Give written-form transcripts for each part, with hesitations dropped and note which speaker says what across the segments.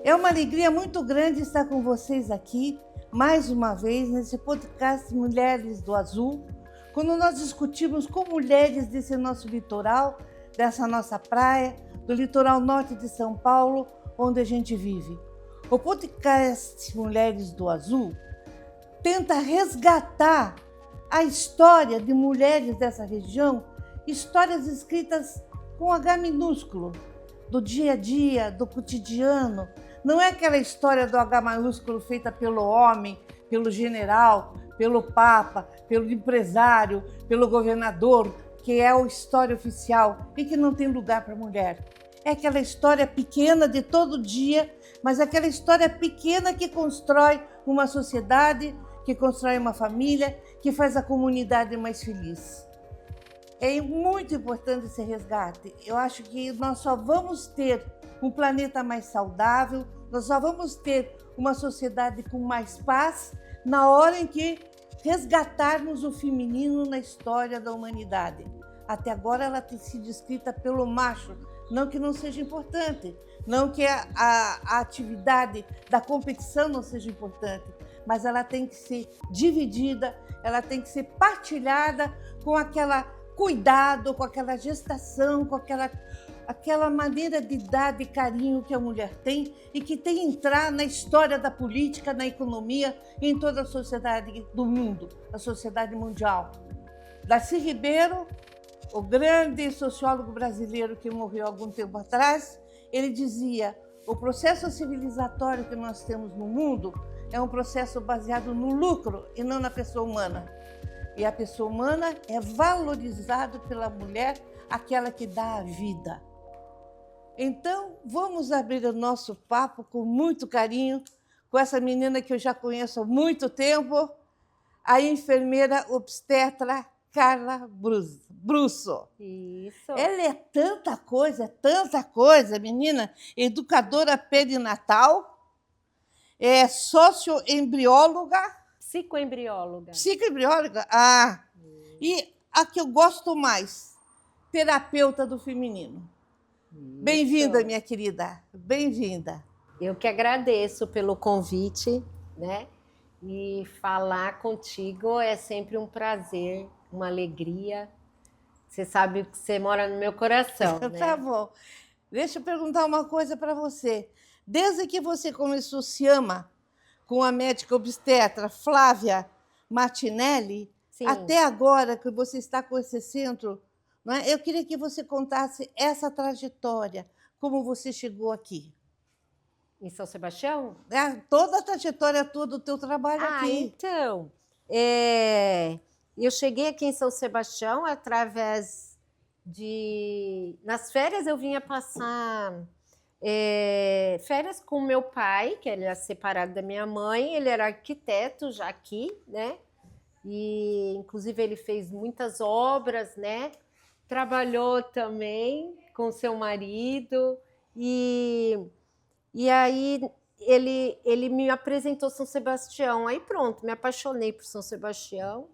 Speaker 1: É uma alegria muito grande estar com vocês aqui, mais uma vez, nesse podcast Mulheres do Azul, quando nós discutimos com mulheres desse nosso litoral, dessa nossa praia, do litoral norte de São Paulo, onde a gente vive. O podcast Mulheres do Azul tenta resgatar a história de mulheres dessa região, histórias escritas com H minúsculo, do dia a dia, do cotidiano. Não é aquela história do H maiúsculo feita pelo homem, pelo general, pelo papa, pelo empresário, pelo governador, que é a história oficial e que não tem lugar para a mulher. É aquela história pequena de todo dia, mas aquela história pequena que constrói uma sociedade, que constrói uma família, que faz a comunidade mais feliz. É muito importante esse resgate. Eu acho que nós só vamos ter um planeta mais saudável, nós só vamos ter uma sociedade com mais paz na hora em que resgatarmos o feminino na história da humanidade. Até agora ela tem sido escrita pelo macho, não que não seja importante, não que a atividade da competição não seja importante, mas ela tem que ser dividida, ela tem que ser partilhada com aquela cuidado, com aquela gestação, com aquela maneira de dar de carinho que a mulher tem e que tem que entrar na história da política, na economia e em toda a sociedade do mundo, a sociedade mundial. Darcy Ribeiro, o grande sociólogo brasileiro que morreu há algum tempo atrás, ele dizia: o processo civilizatório que nós temos no mundo é um processo baseado no lucro e não na pessoa humana. E a pessoa humana é valorizada pela mulher, aquela que dá a vida. Então, vamos abrir o nosso papo com muito carinho com essa menina que eu já conheço há muito tempo, a enfermeira obstetra Carla Brusso.
Speaker 2: Isso.
Speaker 1: Ela é tanta coisa, menina. Educadora perinatal, é socioembrióloga. Psicoembrióloga? Ah! E a que eu gosto mais, terapeuta do feminino. Bem-vinda, minha querida. Bem-vinda.
Speaker 2: Eu que agradeço pelo convite, né? E falar contigo é sempre um prazer, uma alegria. Você sabe que você mora no meu coração, né?
Speaker 1: Tá bom. Deixa eu perguntar uma coisa para você. Desde que você começou a se ama com a médica obstetra Flávia Martinelli,
Speaker 2: Sim.
Speaker 1: Até agora que você está com esse centro, não é? Eu queria que você contasse essa trajetória, como você chegou aqui.
Speaker 2: Em São Sebastião?
Speaker 1: Toda a trajetória do teu trabalho aqui.
Speaker 2: Então, eu cheguei aqui em São Sebastião através de... Nas férias eu vinha passar férias com meu pai, que ele era separado da minha mãe, ele era arquiteto já aqui, né? E inclusive ele fez muitas obras, né? Trabalhou também com seu marido e aí ele me apresentou São Sebastião. Aí pronto, me apaixonei por São Sebastião,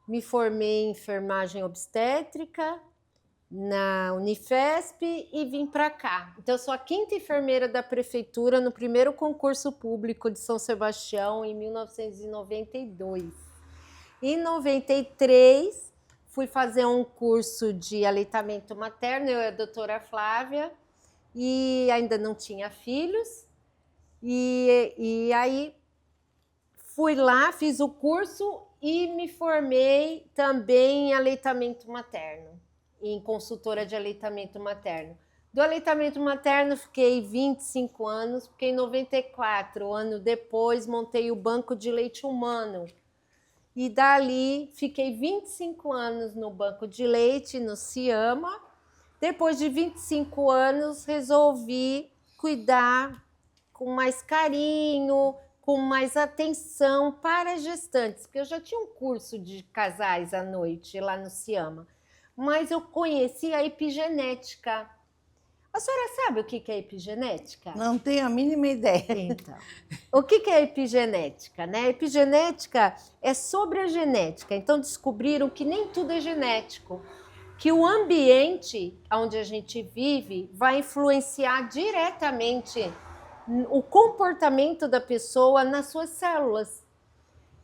Speaker 2: me formei em enfermagem obstétrica na Unifesp e vim para cá. Então, eu sou a 5ª enfermeira da prefeitura no primeiro concurso público de São Sebastião em 1992. Em 93, fui fazer um curso de aleitamento materno, eu e a doutora Flávia, e ainda não tinha filhos. E aí fui lá, fiz o curso e me formei também em aleitamento materno, em consultora de aleitamento materno. Do aleitamento materno fiquei 25 anos, porque em 94, ano depois, montei o Banco de Leite Humano. E dali fiquei 25 anos no Banco de Leite, no Ciama. Depois de 25 anos, resolvi cuidar com mais carinho, com mais atenção para gestantes, porque eu já tinha um curso de casais à noite lá no Ciama, mas eu conheci a epigenética. A senhora sabe o que é epigenética?
Speaker 1: Não tenho a mínima ideia.
Speaker 2: Então, o que é epigenética, né? Epigenética é sobre a genética. Então, descobriram que nem tudo é genético. que o ambiente onde a gente vive vai influenciar diretamente o comportamento da pessoa nas suas células.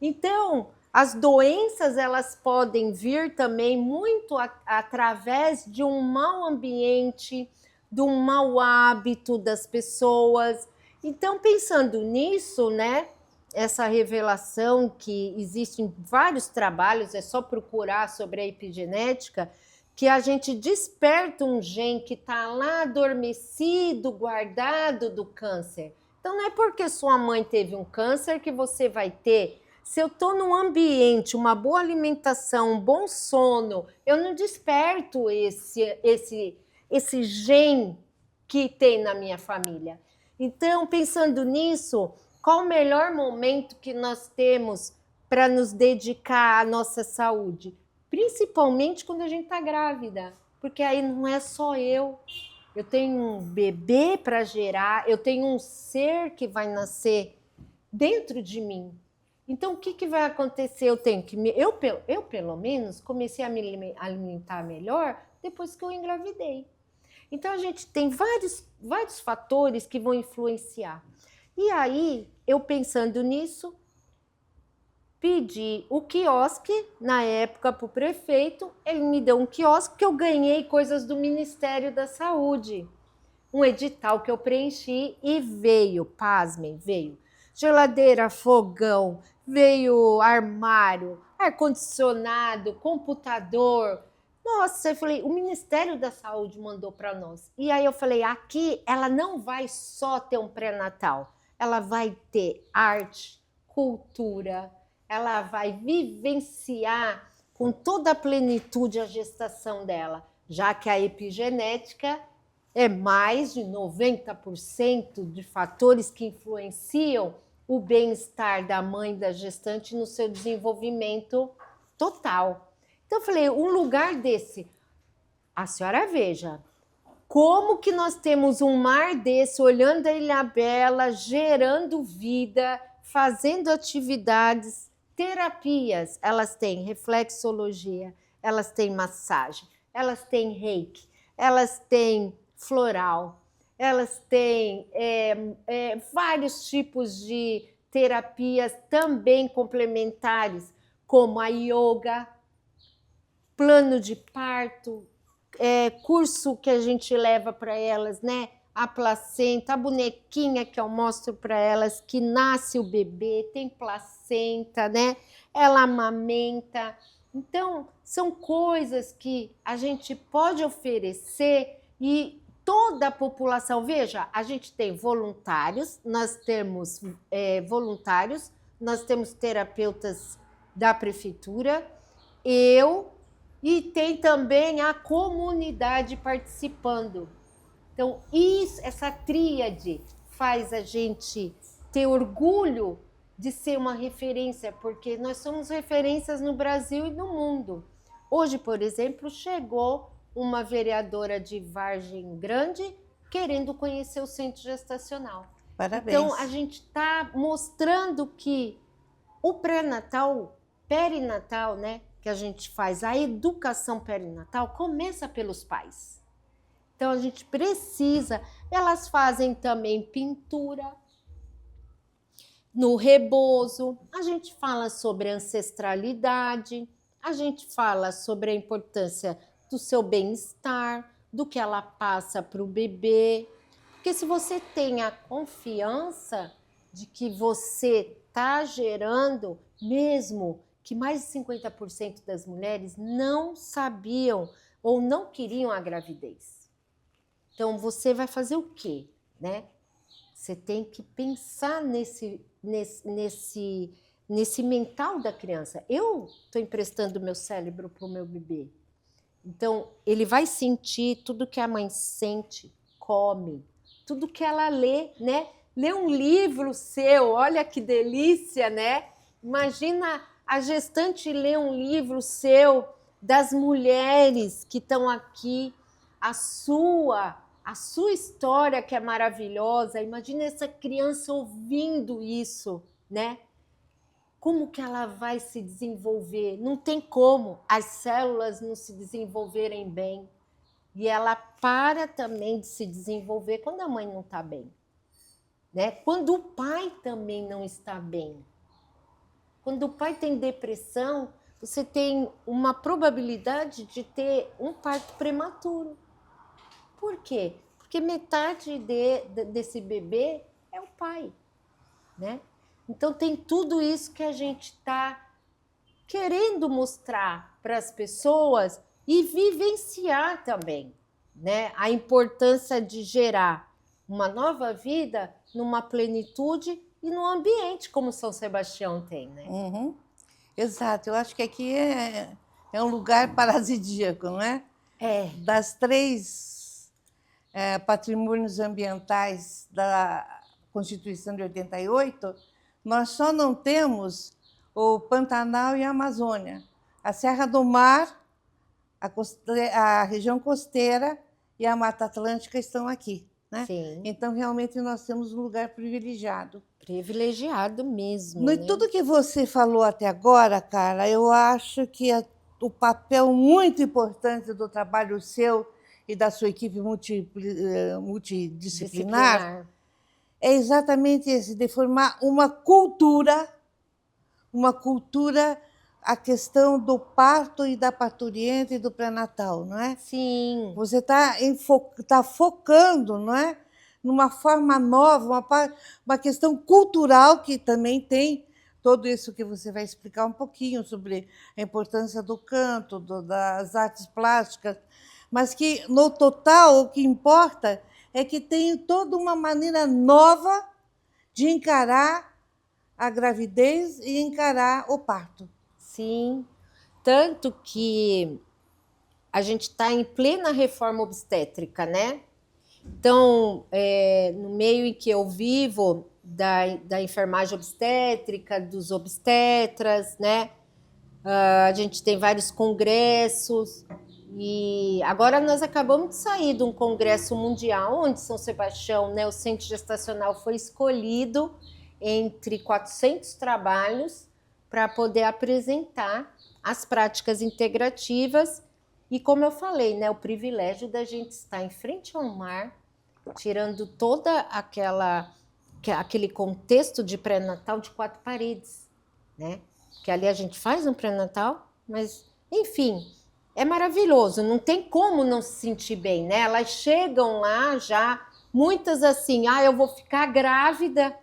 Speaker 2: Então, as doenças elas podem vir também muito através de um mau ambiente, de um mau hábito das pessoas. Então, pensando nisso, né, essa revelação que existe em vários trabalhos, é só procurar sobre a epigenética, que a gente desperta um gene que está lá adormecido, guardado do câncer. Então, não é porque sua mãe teve um câncer que você vai ter. Se eu estou num ambiente, uma boa alimentação, um bom sono, eu não desperto esse gene que tem na minha família. Então, pensando nisso, qual o melhor momento que nós temos para nos dedicar à nossa saúde? Principalmente quando a gente está grávida, porque aí não é só eu tenho um bebê para gerar, eu tenho um ser que vai nascer dentro de mim. Então, o que vai acontecer? Eu pelo menos, comecei a me alimentar melhor depois que eu engravidei. Então, a gente tem vários fatores que vão influenciar. E aí, eu pensando nisso, pedi o quiosque, na época, para o prefeito. Ele me deu um quiosque que eu ganhei coisas do Ministério da Saúde. Um edital que eu preenchi e veio, pasmem, veio geladeira, fogão, veio armário, ar-condicionado, computador. Nossa, eu falei, o Ministério da Saúde mandou para nós. E aí eu falei, aqui ela não vai só ter um pré-natal, ela vai ter arte, cultura, ela vai vivenciar com toda a plenitude a gestação dela, já que a epigenética é mais de 90% de fatores que influenciam o bem-estar da mãe e da gestante no seu desenvolvimento total. Então, eu falei, um lugar desse, a senhora veja, como que nós temos um mar desse, olhando a Ilhabela, gerando vida, fazendo atividades, terapias, elas têm reflexologia, elas têm massagem, elas têm reiki, elas têm floral, elas têm vários tipos de terapias também complementares, como a yoga, plano de parto, curso que a gente leva para elas, né? A placenta, a bonequinha que eu mostro para elas, que nasce o bebê, tem placenta, né? Ela amamenta. Então, são coisas que a gente pode oferecer e toda a população, veja, a gente tem voluntários, nós temos voluntários, nós temos terapeutas da prefeitura, e tem também a comunidade participando. Então, essa tríade faz a gente ter orgulho de ser uma referência, porque nós somos referências no Brasil e no mundo. Hoje, por exemplo, chegou uma vereadora de Vargem Grande querendo conhecer o centro gestacional.
Speaker 1: Parabéns.
Speaker 2: Então, a gente está mostrando que o pré-natal, perinatal, né, que a gente faz, a educação perinatal, começa pelos pais. Então, a gente precisa, elas fazem também pintura no rebozo, a gente fala sobre ancestralidade, a gente fala sobre a importância do seu bem-estar, do que ela passa para o bebê. Porque se você tem a confiança de que você está gerando, mesmo que mais de 50% das mulheres não sabiam ou não queriam a gravidez. Então, você vai fazer o quê, né? Você tem que pensar nesse mental da criança. Eu estou emprestando meu cérebro para o meu bebê. Então, ele vai sentir tudo que a mãe sente, come, tudo que ela lê, né? Lê um livro seu, olha que delícia, né? Imagina a gestante ler um livro seu, das mulheres que estão aqui, a sua história que é maravilhosa. Imagina essa criança ouvindo isso, né? como que ela vai se desenvolver? Não tem como as células não se desenvolverem bem. E ela para também de se desenvolver quando a mãe não está bem, né? Quando o pai também não está bem. Quando o pai tem depressão, você tem uma probabilidade de ter um parto prematuro. Por quê? Porque metade desse bebê é o pai, né? Então tem tudo isso que a gente está querendo mostrar para as pessoas e vivenciar também, né? A importância de gerar uma nova vida numa plenitude e num ambiente como São Sebastião tem, né?
Speaker 1: Uhum. Exato, eu acho que aqui é um lugar paradisíaco, não é?
Speaker 2: É.
Speaker 1: Das 3 patrimônios ambientais da Constituição de 88, nós só não temos o Pantanal e a Amazônia. A Serra do Mar, a região costeira e a Mata Atlântica estão aqui, né?
Speaker 2: Sim.
Speaker 1: Então, realmente, nós temos um lugar privilegiado.
Speaker 2: Privilegiado mesmo,
Speaker 1: No
Speaker 2: né?
Speaker 1: tudo que você falou até agora, Carla, eu acho que o papel muito importante do trabalho seu e da sua equipe multidisciplinar é exatamente esse, de formar uma cultura, a questão do parto e da parturienta e do pré-natal, não é?
Speaker 2: Sim.
Speaker 1: Você está focando, não é? Numa forma nova, uma questão cultural que também tem tudo isso que você vai explicar um pouquinho sobre a importância do canto, das artes plásticas, mas que, no total, o que importa é que tem toda uma maneira nova de encarar a gravidez e encarar o parto.
Speaker 2: Sim, tanto que a gente está em plena reforma obstétrica, né? Então, no meio em que eu vivo, da enfermagem obstétrica, dos obstetras, né? A gente tem vários congressos e agora nós acabamos de sair de um congresso mundial onde São Sebastião, né, o centro gestacional foi escolhido entre 400 trabalhos para poder apresentar as práticas integrativas e, como eu falei, né, o privilégio da gente estar em frente ao mar, tirando toda aquele contexto de pré-natal de 4 paredes, né? Que ali a gente faz um pré-natal, mas, enfim, é maravilhoso, não tem como não se sentir bem, né? Elas chegam lá já, muitas assim, eu vou ficar grávida.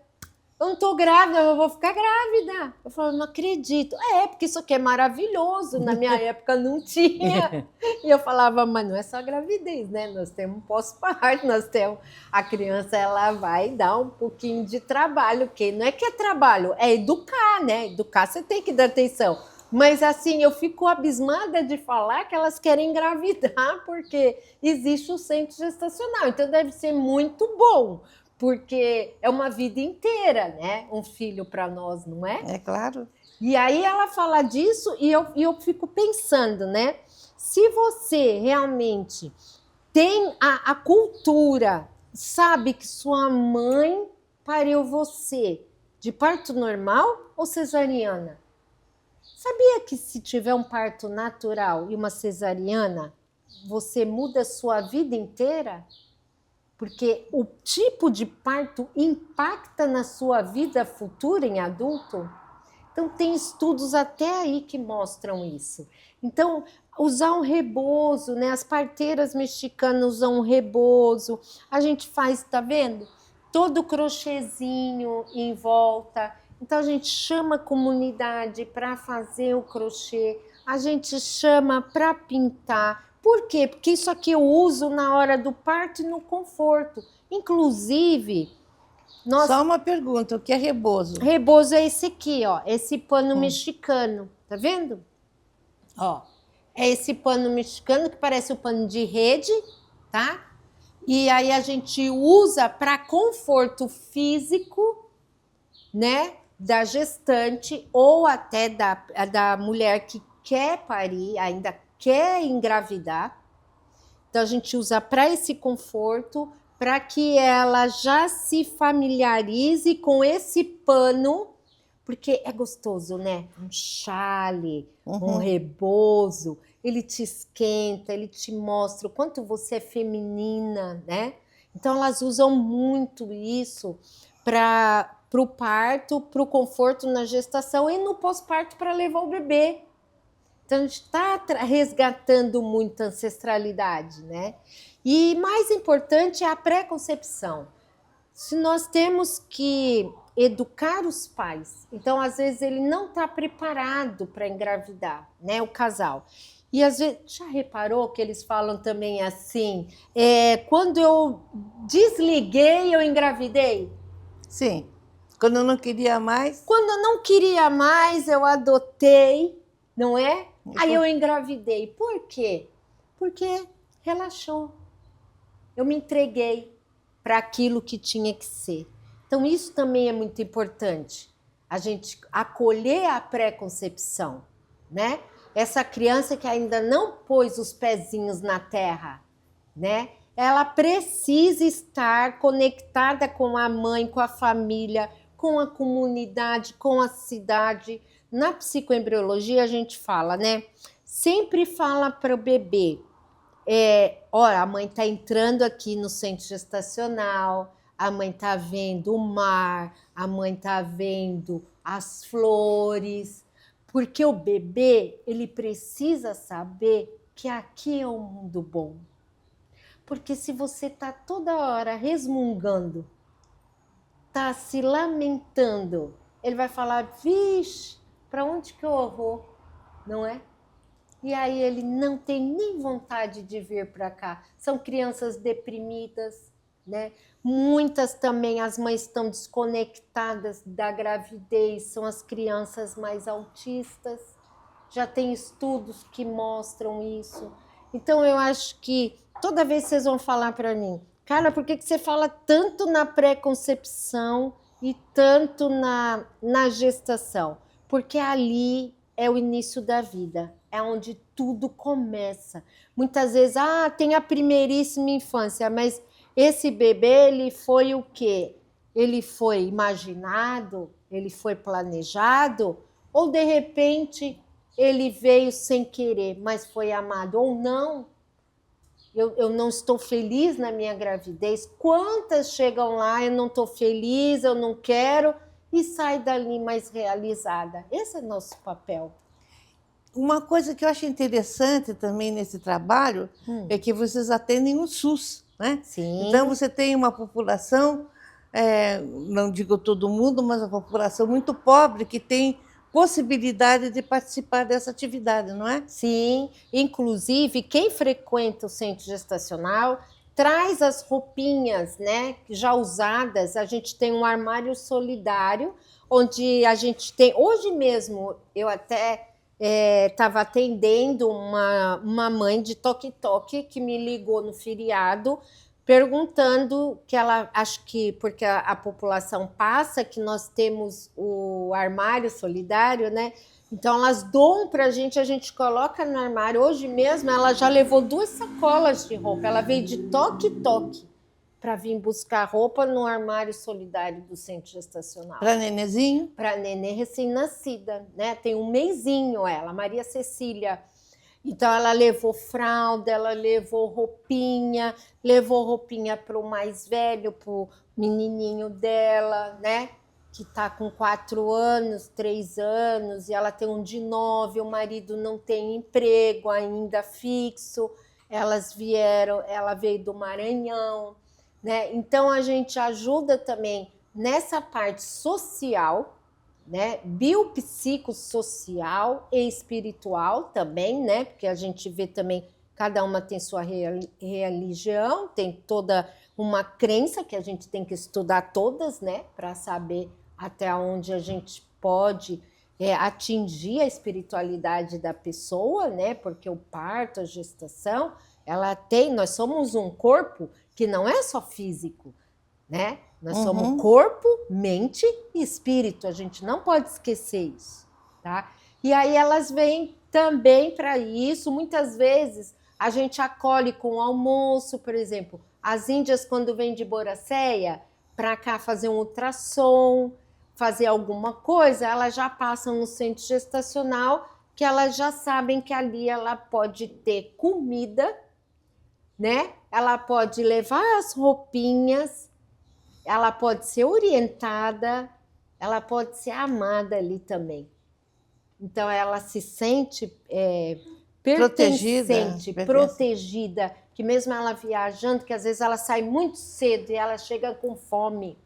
Speaker 2: Eu não estou grávida, eu vou ficar grávida. Eu falo, não acredito. Porque isso aqui é maravilhoso. Na minha época não tinha. E eu falava, mas não é só gravidez, né? Nós temos pós-parto, a criança, ela vai dar um pouquinho de trabalho, que não é que é trabalho, é educar, né? Educar você tem que dar atenção. Mas assim, eu fico abismada de falar que elas querem engravidar porque existe o centro gestacional. Então deve ser muito bom. Porque é uma vida inteira, né? Um filho para nós, não é?
Speaker 1: É claro.
Speaker 2: E aí ela fala disso e eu fico pensando, né? Se você realmente tem a cultura, sabe que sua mãe pariu você de parto normal ou cesariana? Sabia que se tiver um parto natural e uma cesariana, você muda a sua vida inteira? Porque o tipo de parto impacta na sua vida futura em adulto. Então, tem estudos até aí que mostram isso. Então, usar um rebozo, né? As parteiras mexicanas usam um rebozo. A gente faz, tá vendo? Todo crochêzinho em volta. Então, a gente chama a comunidade para fazer o crochê. A gente chama para pintar. Por quê? Porque isso aqui eu uso na hora do parto e no conforto. Inclusive,
Speaker 1: Só uma pergunta, o que é rebozo?
Speaker 2: Rebozo é esse aqui, ó, esse pano mexicano, tá vendo? Ó, é esse pano mexicano que parece o pano de rede, tá? E aí a gente usa para conforto físico, né, da gestante ou até da mulher que quer parir, ainda quer engravidar. Então, a gente usa para esse conforto, para que ela já se familiarize com esse pano, Porque é gostoso, né? Um chale, um
Speaker 1: Uhum.
Speaker 2: rebozo, ele te esquenta, ele te mostra o quanto você é feminina, né? Então elas usam muito isso para o parto, para o conforto na gestação e no pós-parto para levar o bebê. Então a gente está resgatando muita ancestralidade, né? E mais importante é a pré-concepção. Se nós temos que educar os pais, então às vezes ele não está preparado para engravidar, né? O casal. E às vezes, já reparou que eles falam também assim, quando eu desliguei, eu engravidei?
Speaker 1: Sim. Quando eu não queria mais.
Speaker 2: Quando eu não queria mais, eu adotei, não é? Aí eu
Speaker 1: Depois-
Speaker 2: engravidei. Por quê? Porque relaxou. Eu me entreguei para aquilo que tinha que ser. Então, isso também é muito importante. A gente acolher a pré-concepção, né? Essa criança que ainda não pôs os pezinhos na terra, né? Ela precisa estar conectada com a mãe, com a família, com a comunidade, com a cidade. Na psicoembriologia a gente fala, né? Sempre fala para o bebê, olha, a mãe está entrando aqui no centro gestacional, a mãe está vendo o mar, a mãe está vendo as flores, porque o bebê ele precisa saber que aqui é um mundo bom. Porque se você está toda hora resmungando, está se lamentando, ele vai falar, vixe, para onde que eu vou? Não é? E aí ele não tem nem vontade de vir para cá. São crianças deprimidas, né? Muitas também, as mães estão desconectadas da gravidez, são as crianças mais autistas. Já tem estudos que mostram isso. Então eu acho que toda vez que vocês vão falar para mim, cara, por que você fala tanto na pré-concepção e tanto na gestação? Porque ali é o início da vida, é onde tudo começa. Muitas vezes, tem a primeiríssima infância, mas esse bebê, ele foi o quê? Ele foi imaginado? Ele foi planejado? Ou, de repente, ele veio sem querer, mas foi amado? Ou não? Eu não estou feliz na minha gravidez. Quantas chegam lá, eu não estou feliz, eu não quero, e sai dali mais realizada. Esse é nosso papel.
Speaker 1: Uma coisa que eu acho interessante também nesse trabalho é que vocês atendem o SUS, né?
Speaker 2: Sim.
Speaker 1: Então você tem uma população, não digo todo mundo, mas uma população muito pobre que tem possibilidade de participar dessa atividade, não é?
Speaker 2: Sim, inclusive quem frequenta o centro gestacional traz as roupinhas, né, já usadas. A gente tem um armário solidário, onde a gente tem. Hoje mesmo eu até estava atendendo uma mãe de toque-toque que me ligou no feriado, perguntando que ela, acho que porque a população passa, que nós temos o armário solidário, né? Então elas doam para a gente coloca no armário. Hoje mesmo ela já levou 2 sacolas de roupa, ela veio de toque-toque para vir buscar roupa no armário solidário do centro gestacional.
Speaker 1: Para nenezinho?
Speaker 2: Para nenê recém-nascida, né? Tem um mesinho ela, Maria Cecília. Então ela levou fralda, ela levou roupinha para o mais velho, para o menininho dela, né? Que está com 4 anos, 3 anos, e ela tem um de 9, o marido não tem emprego ainda fixo, ela veio do Maranhão, né? Então a gente ajuda também nessa parte social, né? Biopsicossocial e espiritual também, né? Porque a gente vê também, cada uma tem sua religião, tem toda uma crença que a gente tem que estudar todas, né? Para saber até onde a gente pode atingir a espiritualidade da pessoa, né? Porque o parto, a gestação, nós somos um corpo que não é só físico, né? Nós somos corpo, mente e espírito, a gente não pode esquecer isso, tá? E aí elas vêm também para isso, muitas vezes a gente acolhe com almoço, por exemplo, as índias quando vêm de Boracéia para cá fazer um ultrassom, fazer alguma coisa, elas já passam no centro gestacional, que elas já sabem que ali ela pode ter comida, né? Ela pode levar as roupinhas, ela pode ser orientada, ela pode ser amada ali também. Então, ela se sente pertencente, protegida, que mesmo ela viajando, que às vezes ela sai muito cedo e ela chega com fome.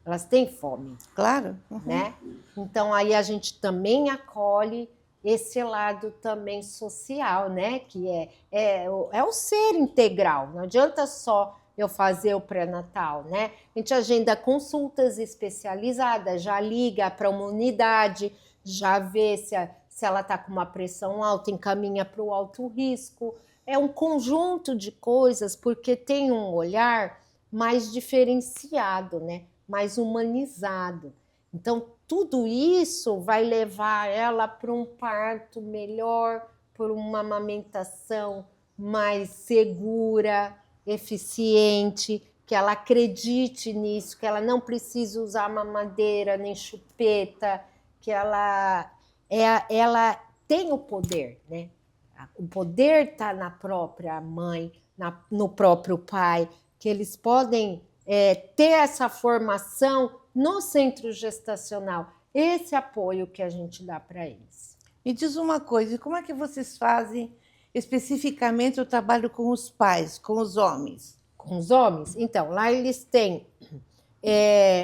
Speaker 2: Elas têm fome.
Speaker 1: Claro.
Speaker 2: Né? Então, aí a gente também acolhe esse lado também social, né? Que é o ser integral. Não adianta só eu fazer o pré-natal, né? A gente agenda consultas especializadas, já liga para uma unidade, já vê se ela está com uma pressão alta, encaminha para o alto risco. É um conjunto de coisas, porque tem um olhar mais diferenciado, né? Mais humanizado. Então, tudo isso vai levar ela para um parto melhor, por uma amamentação mais segura, eficiente, que ela acredite nisso, que ela não precisa usar mamadeira nem chupeta, que ela tem o poder, né? O poder está na própria mãe, no próprio pai, que eles podem ter essa formação no centro gestacional. Esse apoio que a gente dá para eles.
Speaker 1: Me diz uma coisa, e como é que vocês fazem especificamente o trabalho com os pais, com os homens?
Speaker 2: Com os homens? Então, lá eles têm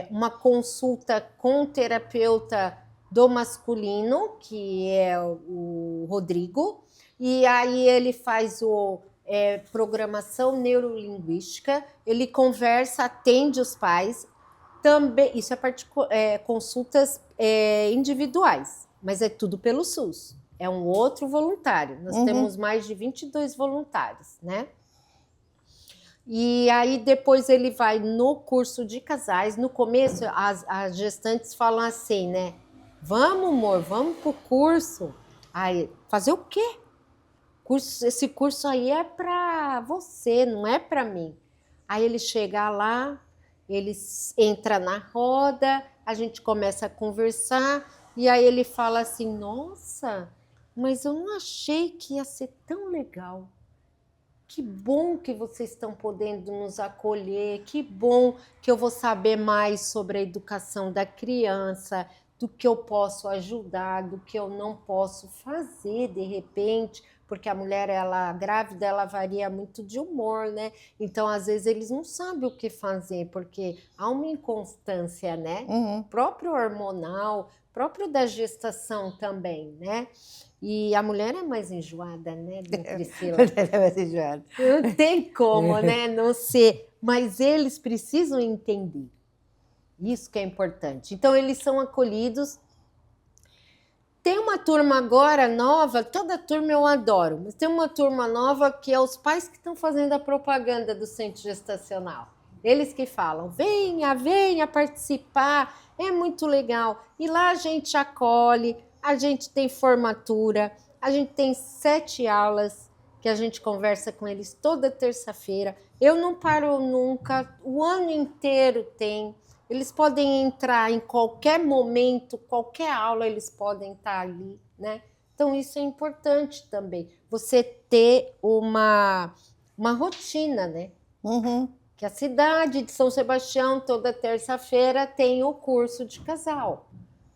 Speaker 2: uma consulta com o terapeuta do masculino, que é o Rodrigo, e aí ele faz programação neurolinguística, ele conversa, atende os pais, também, isso consultas individuais, mas é tudo pelo SUS, é um outro voluntário, nós temos mais de 22 voluntários, né? E aí depois ele vai no curso de casais, no começo as gestantes falam assim, né? Vamos, amor, vamos pro curso. Aí, fazer o quê? Esse curso aí é para você, não é para mim. Aí ele chega lá, ele entra na roda, a gente começa a conversar, e aí ele fala assim, nossa, mas eu não achei que ia ser tão legal. Que bom que vocês estão podendo nos acolher, que bom que eu vou saber mais sobre a educação da criança, do que eu posso ajudar, do que eu não posso fazer de repente, porque a mulher, grávida, ela varia muito de humor, né? Então, às vezes, eles não sabem o que fazer, porque há uma inconstância, né? Próprio hormonal, próprio da gestação também, né? E a mulher é mais enjoada, né, Priscila?
Speaker 1: A mulher é mais enjoada.
Speaker 2: Não tem como, né, não ser. Mas eles precisam entender. Isso que é importante. Então, eles são acolhidos. Tem uma turma agora nova, toda turma eu adoro, mas tem uma turma nova que é os pais que estão fazendo a propaganda do centro gestacional. Eles que falam, venha, venha participar, é muito legal. E lá a gente acolhe, a gente tem formatura, a gente tem 7 aulas que a gente conversa com eles toda terça-feira. Eu não paro nunca, o ano inteiro tem. Eles podem entrar em qualquer momento, qualquer aula eles podem estar ali, né? Então isso é importante também, você ter uma rotina, né? Que a cidade de São Sebastião, toda terça-feira, tem o curso de casal,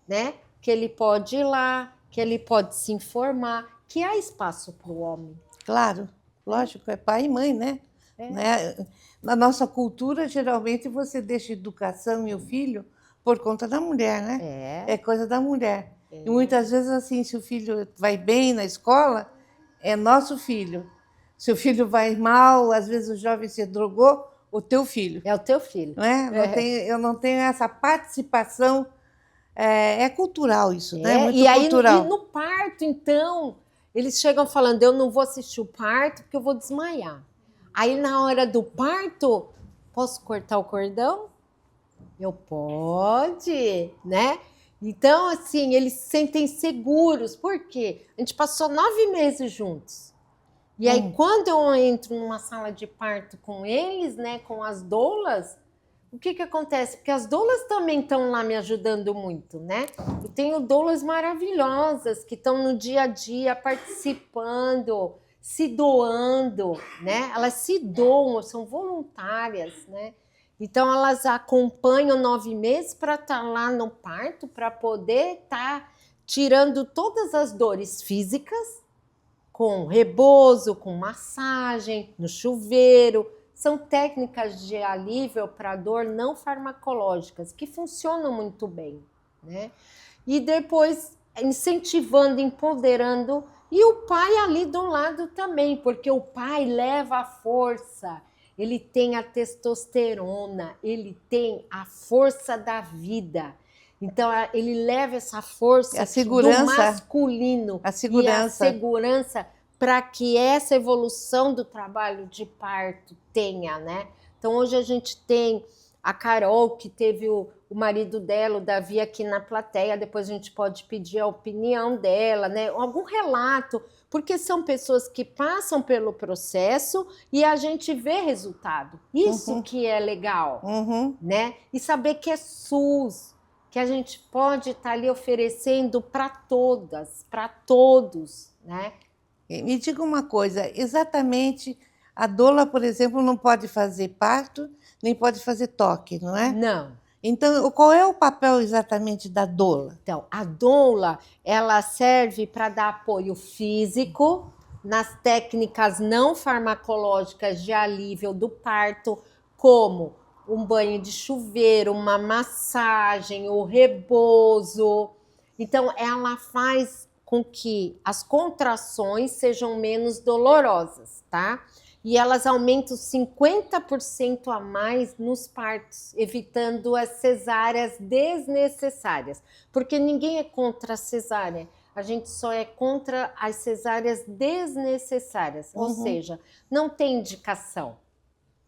Speaker 2: né? Que ele pode ir lá, que ele pode se informar, que há espaço para o homem.
Speaker 1: Claro, lógico, é pai e mãe, né? Na nossa cultura, geralmente, você deixa a educação e o filho por conta da mulher, né? É coisa da mulher. E muitas vezes, assim, se o filho vai bem na escola, é nosso filho. Se o filho vai mal, às vezes o jovem se drogou, o teu filho.
Speaker 2: É o teu filho.
Speaker 1: Não é? Eu não tenho essa participação. É cultural isso, né? Muito cultural.
Speaker 2: E no parto, então, eles chegam falando, eu não vou assistir o parto porque eu vou desmaiar. Aí, na hora do parto, posso cortar o cordão? Eu pode, né? Então, assim, eles se sentem seguros. Por quê? A gente passou 9 meses juntos. E aí, quando eu entro numa sala de parto com eles, né, com as doulas, o que acontece? Porque as doulas também estão lá me ajudando muito, né? Eu tenho doulas maravilhosas que estão no dia a dia participando, se doando, né? Elas se doam, são voluntárias, né? Então elas acompanham 9 meses para estar lá no parto, para poder estar tirando todas as dores físicas, com rebozo, com massagem, no chuveiro. São técnicas de alívio para dor não farmacológicas que funcionam muito bem, né? E depois incentivando, empoderando, e o pai ali do lado também, porque o pai leva a força, ele tem a testosterona, ele tem a força da vida. Então ele leva essa força do masculino
Speaker 1: a segurança.
Speaker 2: e a segurança para que essa evolução do trabalho de parto tenha, né? Então hoje a gente tem a Carol, que teve o marido dela, o Davi, aqui na plateia, depois a gente pode pedir a opinião dela, né? Algum relato, porque são pessoas que passam pelo processo e a gente vê resultado. Isso que é legal, né? E saber que é SUS, que a gente pode estar ali oferecendo para todas, para todos, né?
Speaker 1: Me diga uma coisa, exatamente, a doula, por exemplo, não pode fazer parto, nem pode fazer toque, não é?
Speaker 2: Não.
Speaker 1: Então, qual é o papel exatamente da doula?
Speaker 2: Então, a doula, ela serve para dar apoio físico nas técnicas não farmacológicas de alívio do parto, como um banho de chuveiro, uma massagem, o rebozo. Então, ela faz com que as contrações sejam menos dolorosas, tá? E elas aumentam 50% a mais nos partos, evitando as cesáreas desnecessárias. Porque ninguém é contra a cesárea, a gente só é contra as cesáreas desnecessárias, ou seja, não tem indicação,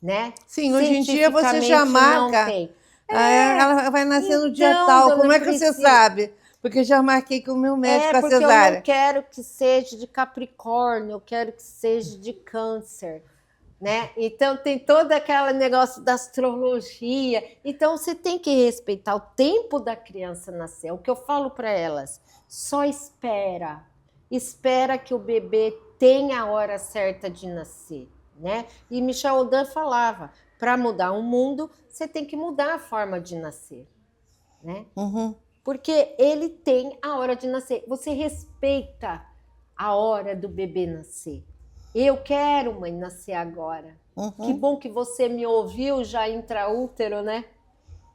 Speaker 2: né?
Speaker 1: Sim, hoje em dia você já marca.
Speaker 2: Não tem.
Speaker 1: Ela vai nascer no dia
Speaker 2: Então,
Speaker 1: tal,
Speaker 2: dona
Speaker 1: como é que você
Speaker 2: Priscila,
Speaker 1: sabe? Porque já marquei com o meu médico a
Speaker 2: porque eu
Speaker 1: cesárea.
Speaker 2: não quero que seja de Capricórnio, eu quero que seja de Câncer, né? Então tem todo aquele negócio da astrologia. Então você tem que respeitar o tempo da criança nascer. O que eu falo para elas, só espera. Espera que o bebê tenha a hora certa de nascer, né? E Michel Odan falava, para mudar o mundo, você tem que mudar a forma de nascer, né? Porque ele tem a hora de nascer. Você respeita a hora do bebê nascer. Eu quero, mãe, nascer agora. Que bom que você me ouviu já intraútero, né?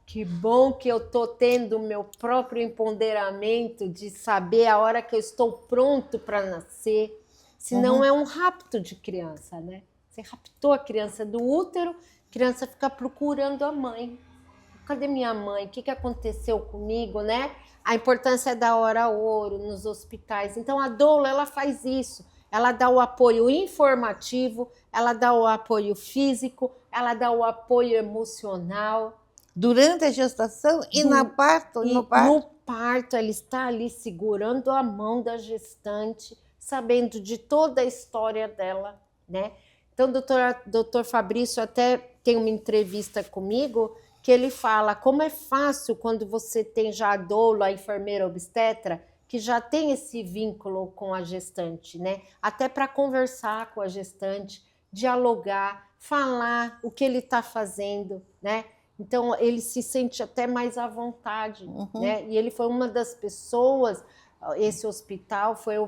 Speaker 2: Que bom que eu tô tendo o meu próprio empoderamento de saber a hora que eu estou pronto para nascer. Senão é um rapto de criança, né? Você raptou a criança do útero, a criança fica procurando a mãe. Cadê minha mãe? O que aconteceu comigo, né? A importância da hora ouro nos hospitais. Então, a doula, ela faz isso. Ela dá o apoio informativo, ela dá o apoio físico, ela dá o apoio emocional.
Speaker 1: Durante a gestação e no parto?
Speaker 2: No parto, ela está ali segurando a mão da gestante, sabendo de toda a história dela, né? Então, doutor Fabrício até tem uma entrevista comigo que ele fala como é fácil quando você tem já a doula, a enfermeira obstetra, que já tem esse vínculo com a gestante, né? Até para conversar com a gestante, dialogar, falar o que ele está fazendo, né? Então, ele se sente até mais à vontade, né? E ele foi uma das pessoas, esse hospital foi o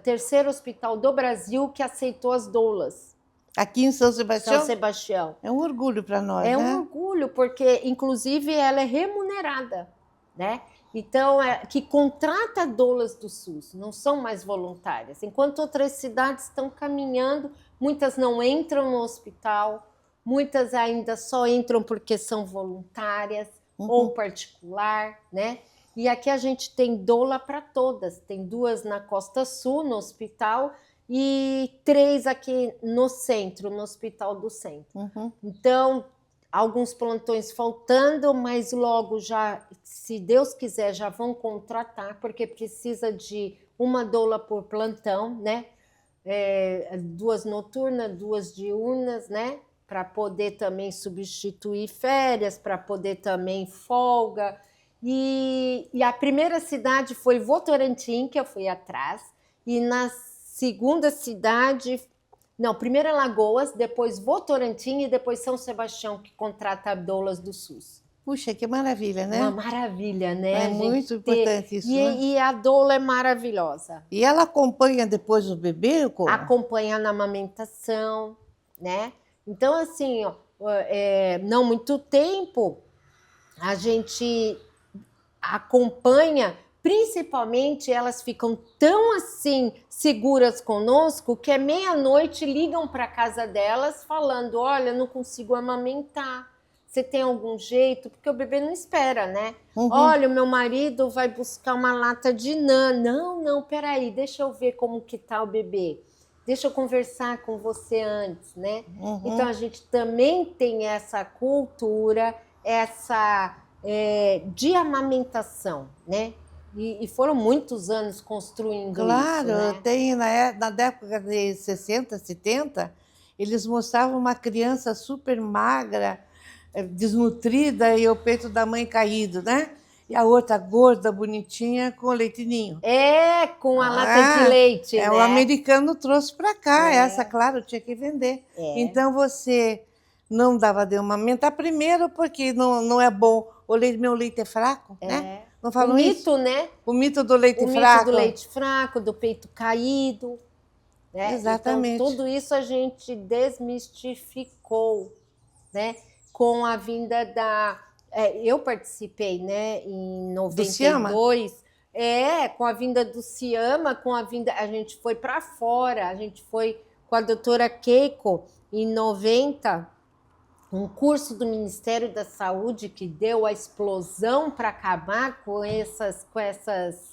Speaker 2: terceiro hospital do Brasil que aceitou as doulas.
Speaker 1: Aqui em São Sebastião?
Speaker 2: São Sebastião.
Speaker 1: É um orgulho para nós,
Speaker 2: né?
Speaker 1: É
Speaker 2: um orgulho, porque, inclusive, ela é remunerada, né? Então, que contrata doulas do SUS, não são mais voluntárias. Enquanto outras cidades estão caminhando, muitas não entram no hospital, muitas ainda só entram porque são voluntárias ou particular, né? E aqui a gente tem doula para todas. Tem 2 na Costa Sul, no hospital, e 3 aqui no centro, no Hospital do Centro. Então, alguns plantões faltando, mas logo já, se Deus quiser, já vão contratar, porque precisa de uma doula por plantão, né? 2 noturnas, 2 diurnas, né? para poder também substituir férias, para poder também folga. E a primeira cidade foi Votorantim, que eu fui atrás, e na segunda cidade, não, primeiro Alagoas, depois Votorantim e depois São Sebastião, que contrata doulas do SUS.
Speaker 1: Puxa, que maravilha, né?
Speaker 2: Uma maravilha, né?
Speaker 1: É muito importante isso, né?
Speaker 2: E a doula é maravilhosa.
Speaker 1: E ela acompanha depois o bebê? Como?
Speaker 2: Acompanha na amamentação, né? Então, assim, ó, não muito tempo, a gente acompanha, principalmente elas ficam tão assim seguras conosco que meia-noite ligam para casa delas falando: olha, não consigo amamentar. Você tem algum jeito? Porque o bebê não espera, né?
Speaker 1: Uhum.
Speaker 2: Olha, o meu marido vai buscar uma lata de NAN. Não, peraí, deixa eu ver como que tá o bebê. Deixa eu conversar com você antes, né?
Speaker 1: Uhum.
Speaker 2: Então, a gente também tem essa cultura, de amamentação, né? E foram muitos anos construindo
Speaker 1: Claro,
Speaker 2: isso, né?
Speaker 1: tem na década de 60, 70, eles mostravam uma criança super magra, desnutrida e o peito da mãe caído, né? E a outra gorda, bonitinha, com leitinho.
Speaker 2: Com a lata de leite, né?
Speaker 1: O americano trouxe para cá.
Speaker 2: É.
Speaker 1: Essa, claro, tinha que vender.
Speaker 2: É.
Speaker 1: Então, você não dava de amamentar primeiro, porque não é bom. Meu leite é fraco, né? Não falam isso?
Speaker 2: O mito, né?
Speaker 1: O mito do leite
Speaker 2: O
Speaker 1: fraco.
Speaker 2: mito do leite fraco, do peito caído. Né?
Speaker 1: Exatamente.
Speaker 2: Então, tudo isso a gente desmistificou, né? Com a vinda da... eu participei, né? Em 92. Com a vinda do Ciama, a gente foi para fora, a gente foi com a doutora Keiko em 90, um curso do Ministério da Saúde que deu a explosão para acabar com essas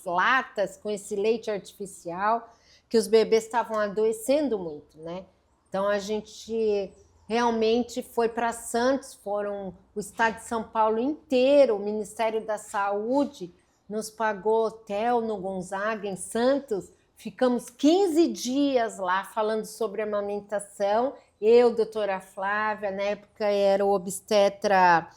Speaker 2: latas, com esse leite artificial, que os bebês estavam adoecendo muito, né? Então, a gente realmente foi para Santos, o estado de São Paulo inteiro, o Ministério da Saúde nos pagou hotel no Gonzaga, em Santos. Ficamos 15 dias lá falando sobre amamentação. Eu, doutora Flávia, na época era o obstetra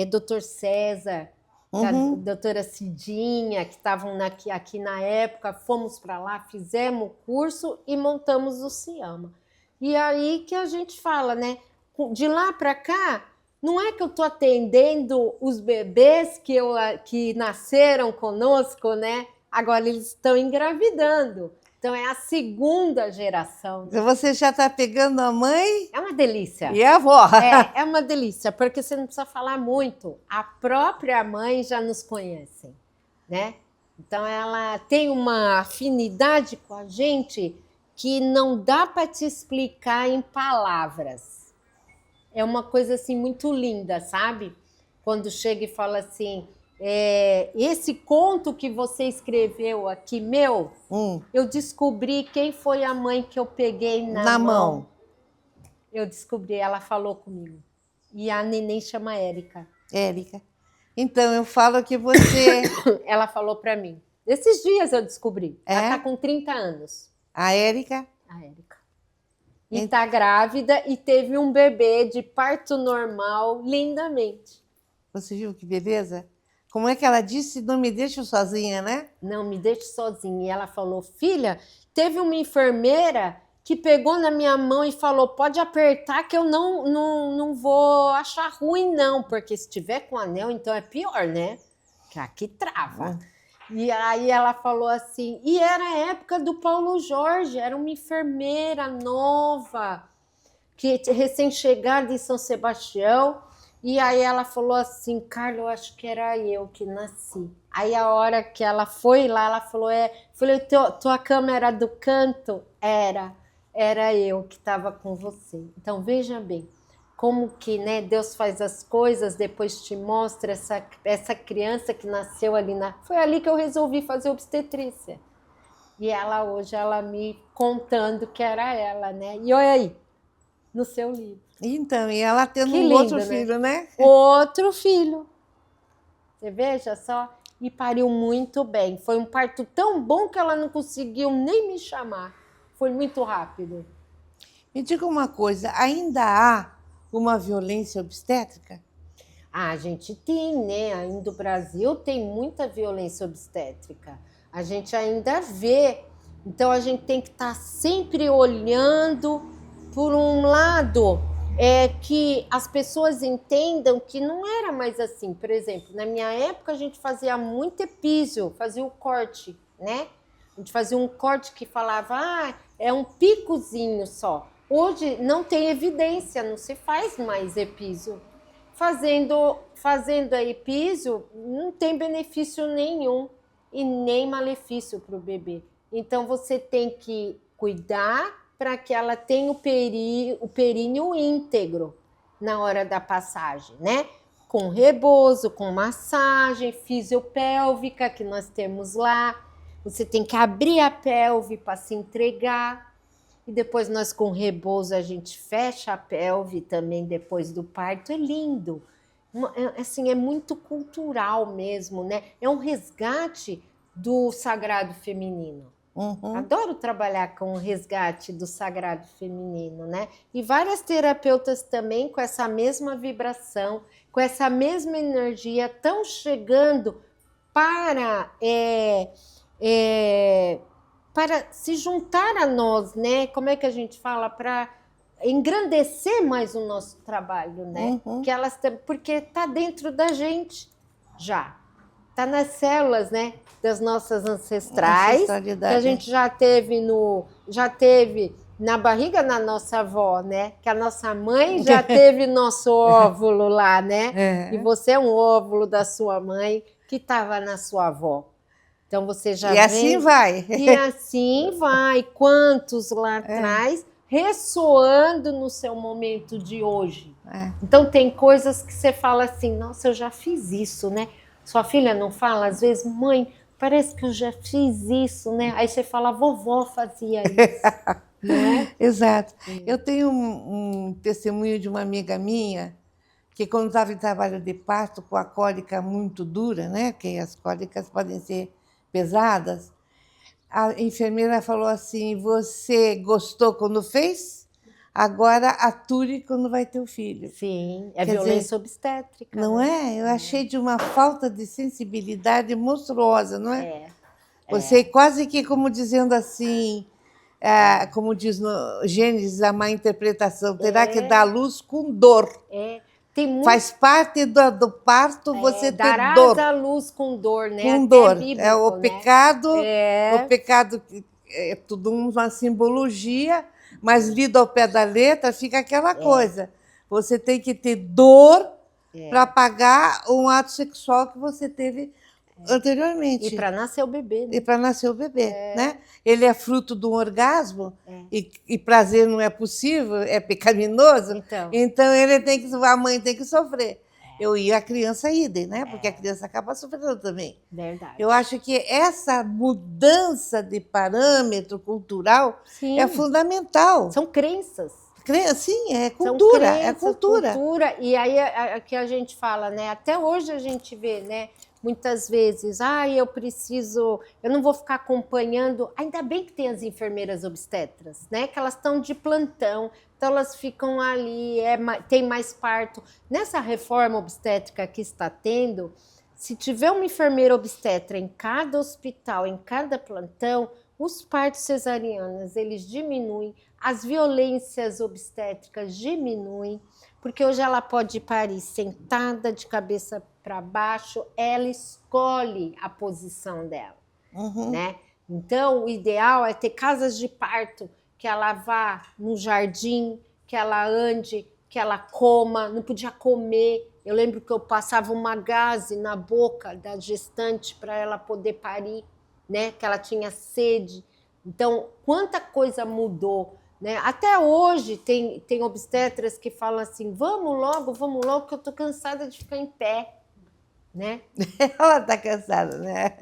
Speaker 2: doutor César, a doutora Cidinha, que estavam aqui na época. Fomos para lá, fizemos o curso e montamos o Ciama. E aí que a gente fala, né? De lá para cá, não é que eu estou atendendo os bebês que nasceram conosco, né? Agora eles estão engravidando. Então é a segunda geração.
Speaker 1: Você já está pegando a mãe?
Speaker 2: É uma delícia.
Speaker 1: E a avó?
Speaker 2: É uma delícia, porque você não precisa falar muito. A própria mãe já nos conhece, né? Então ela tem uma afinidade com a gente que não dá para te explicar em palavras. É uma coisa assim muito linda, sabe? Quando chega e fala assim: esse conto que você escreveu aqui, eu descobri quem foi a mãe que eu peguei na mão. Eu descobri, ela falou comigo. E a neném chama Érica.
Speaker 1: Érica. Então, eu falo que você...
Speaker 2: Ela falou para mim. Esses dias eu descobri.
Speaker 1: É?
Speaker 2: Ela está com 30 anos.
Speaker 1: A Érica?
Speaker 2: A Érica. E está grávida e teve um bebê de parto normal, lindamente.
Speaker 1: Você viu que beleza? Como é que ela disse? Não me deixe sozinha, né?
Speaker 2: Não me deixe sozinha. E ela falou: filha, teve uma enfermeira que pegou na minha mão e falou: pode apertar que eu não vou achar ruim, não. Porque se tiver com anel, então é pior, né? Que aqui trava. E aí ela falou assim, e era a época do Paulo Jorge, era uma enfermeira nova, que recém-chegada em São Sebastião, e aí ela falou assim: Carla, eu acho que era eu que nasci. Aí a hora que ela foi lá, ela falou: falei, tua câmera do canto? Era eu que estava com você. Então veja bem, como que, né, Deus faz as coisas, depois te mostra essa criança que nasceu ali. Foi ali que eu resolvi fazer obstetrícia. E ela hoje, me contando que era ela, né? E olha aí, no seu livro.
Speaker 1: Então, e ela tendo outro filho, né?
Speaker 2: Outro filho. Você veja só. E pariu muito bem. Foi um parto tão bom que ela não conseguiu nem me chamar. Foi muito rápido.
Speaker 1: Me diga uma coisa, ainda há uma violência obstétrica?
Speaker 2: A gente tem, né? Ainda o Brasil tem muita violência obstétrica. A gente ainda vê. Então a gente tem que estar sempre olhando por um lado que as pessoas entendam que não era mais assim. Por exemplo, na minha época a gente fazia muito epísio, fazia o corte, né? A gente fazia um corte que falava, é um picozinho só. Hoje não tem evidência, não se faz mais epísio. Fazendo a epísio, não tem benefício nenhum e nem malefício para o bebê. Então, você tem que cuidar para que ela tenha o períneo íntegro na hora da passagem, né? Com rebozo, com massagem, fisiopélvica, que nós temos lá. Você tem que abrir a pelve para se entregar. E depois nós com rebozo a gente fecha a pelve também depois do parto. É lindo. Assim, é muito cultural mesmo, né? É um resgate do sagrado feminino. Adoro trabalhar com o resgate do sagrado feminino, né? E várias terapeutas também com essa mesma vibração, com essa mesma energia, estão chegando para se juntar a nós, né? Como é que a gente fala? Para engrandecer mais o nosso trabalho, né? Que elas, porque está dentro da gente já. Está nas células, né? Das nossas ancestrais, que a gente já teve na barriga da nossa avó, né? Que a nossa mãe já teve nosso óvulo lá, né? E você é um óvulo da sua mãe que estava na sua avó. Então você já vem...
Speaker 1: assim vai.
Speaker 2: E assim vai. Quantos lá atrás ressoando no seu momento de hoje. Então tem coisas que você fala assim, nossa, eu já fiz isso, né? Sua filha não fala, às vezes, mãe, parece que eu já fiz isso, né? Aí você fala, vovó fazia isso. Né?
Speaker 1: Exato. Eu tenho um testemunho de uma amiga minha que quando estava em trabalho de parto, com a cólica muito dura, né? Porque as cólicas podem ser pesadas, a enfermeira falou assim, você gostou quando fez? Agora ature quando vai ter o filho.
Speaker 2: Sim, é violência obstétrica.
Speaker 1: Não é? Eu achei de uma falta de sensibilidade monstruosa, não é? Você quase que como dizendo assim, como diz no Gênesis, a má interpretação, terá que dar luz com dor. Faz parte do parto você ter dor.
Speaker 2: Darás a luz com dor, né?
Speaker 1: Com dor. Bíblico, o pecado, o pecado é tudo uma simbologia, mas lido ao pé da letra fica aquela coisa. Você tem que ter dor para pagar um ato sexual que você teve anteriormente.
Speaker 2: E para nascer o bebê. Né?
Speaker 1: E para nascer o bebê, né? Ele é fruto de um orgasmo e prazer não é possível, é pecaminoso. Então ele tem que, a mãe tem que sofrer. E a criança idem, né? Porque a criança acaba sofrendo também.
Speaker 2: Verdade.
Speaker 1: Eu acho que essa mudança de parâmetro cultural é fundamental.
Speaker 2: São crenças.
Speaker 1: Sim, é cultura, é cultura.
Speaker 2: E aí que a gente fala, né? Até hoje a gente vê, né? Muitas vezes, eu não vou ficar acompanhando. Ainda bem que tem as enfermeiras obstetras, né? Que elas estão de plantão, então elas ficam ali, tem mais parto. Nessa reforma obstétrica que está tendo, se tiver uma enfermeira obstetra em cada hospital, em cada plantão, os partos cesarianos, eles diminuem, as violências obstétricas diminuem, porque hoje ela pode parir sentada, de cabeça para baixo, ela escolhe a posição dela, né? Então, o ideal é ter casas de parto, que ela vá no jardim, que ela ande, que ela coma, não podia comer. Eu lembro que eu passava uma gaze na boca da gestante para ela poder parir, né? Que ela tinha sede. Então, quanta coisa mudou, né? Até hoje tem obstetras que falam assim, vamos logo, que eu estou cansada de ficar em pé. Né?
Speaker 1: Ela está cansada, né?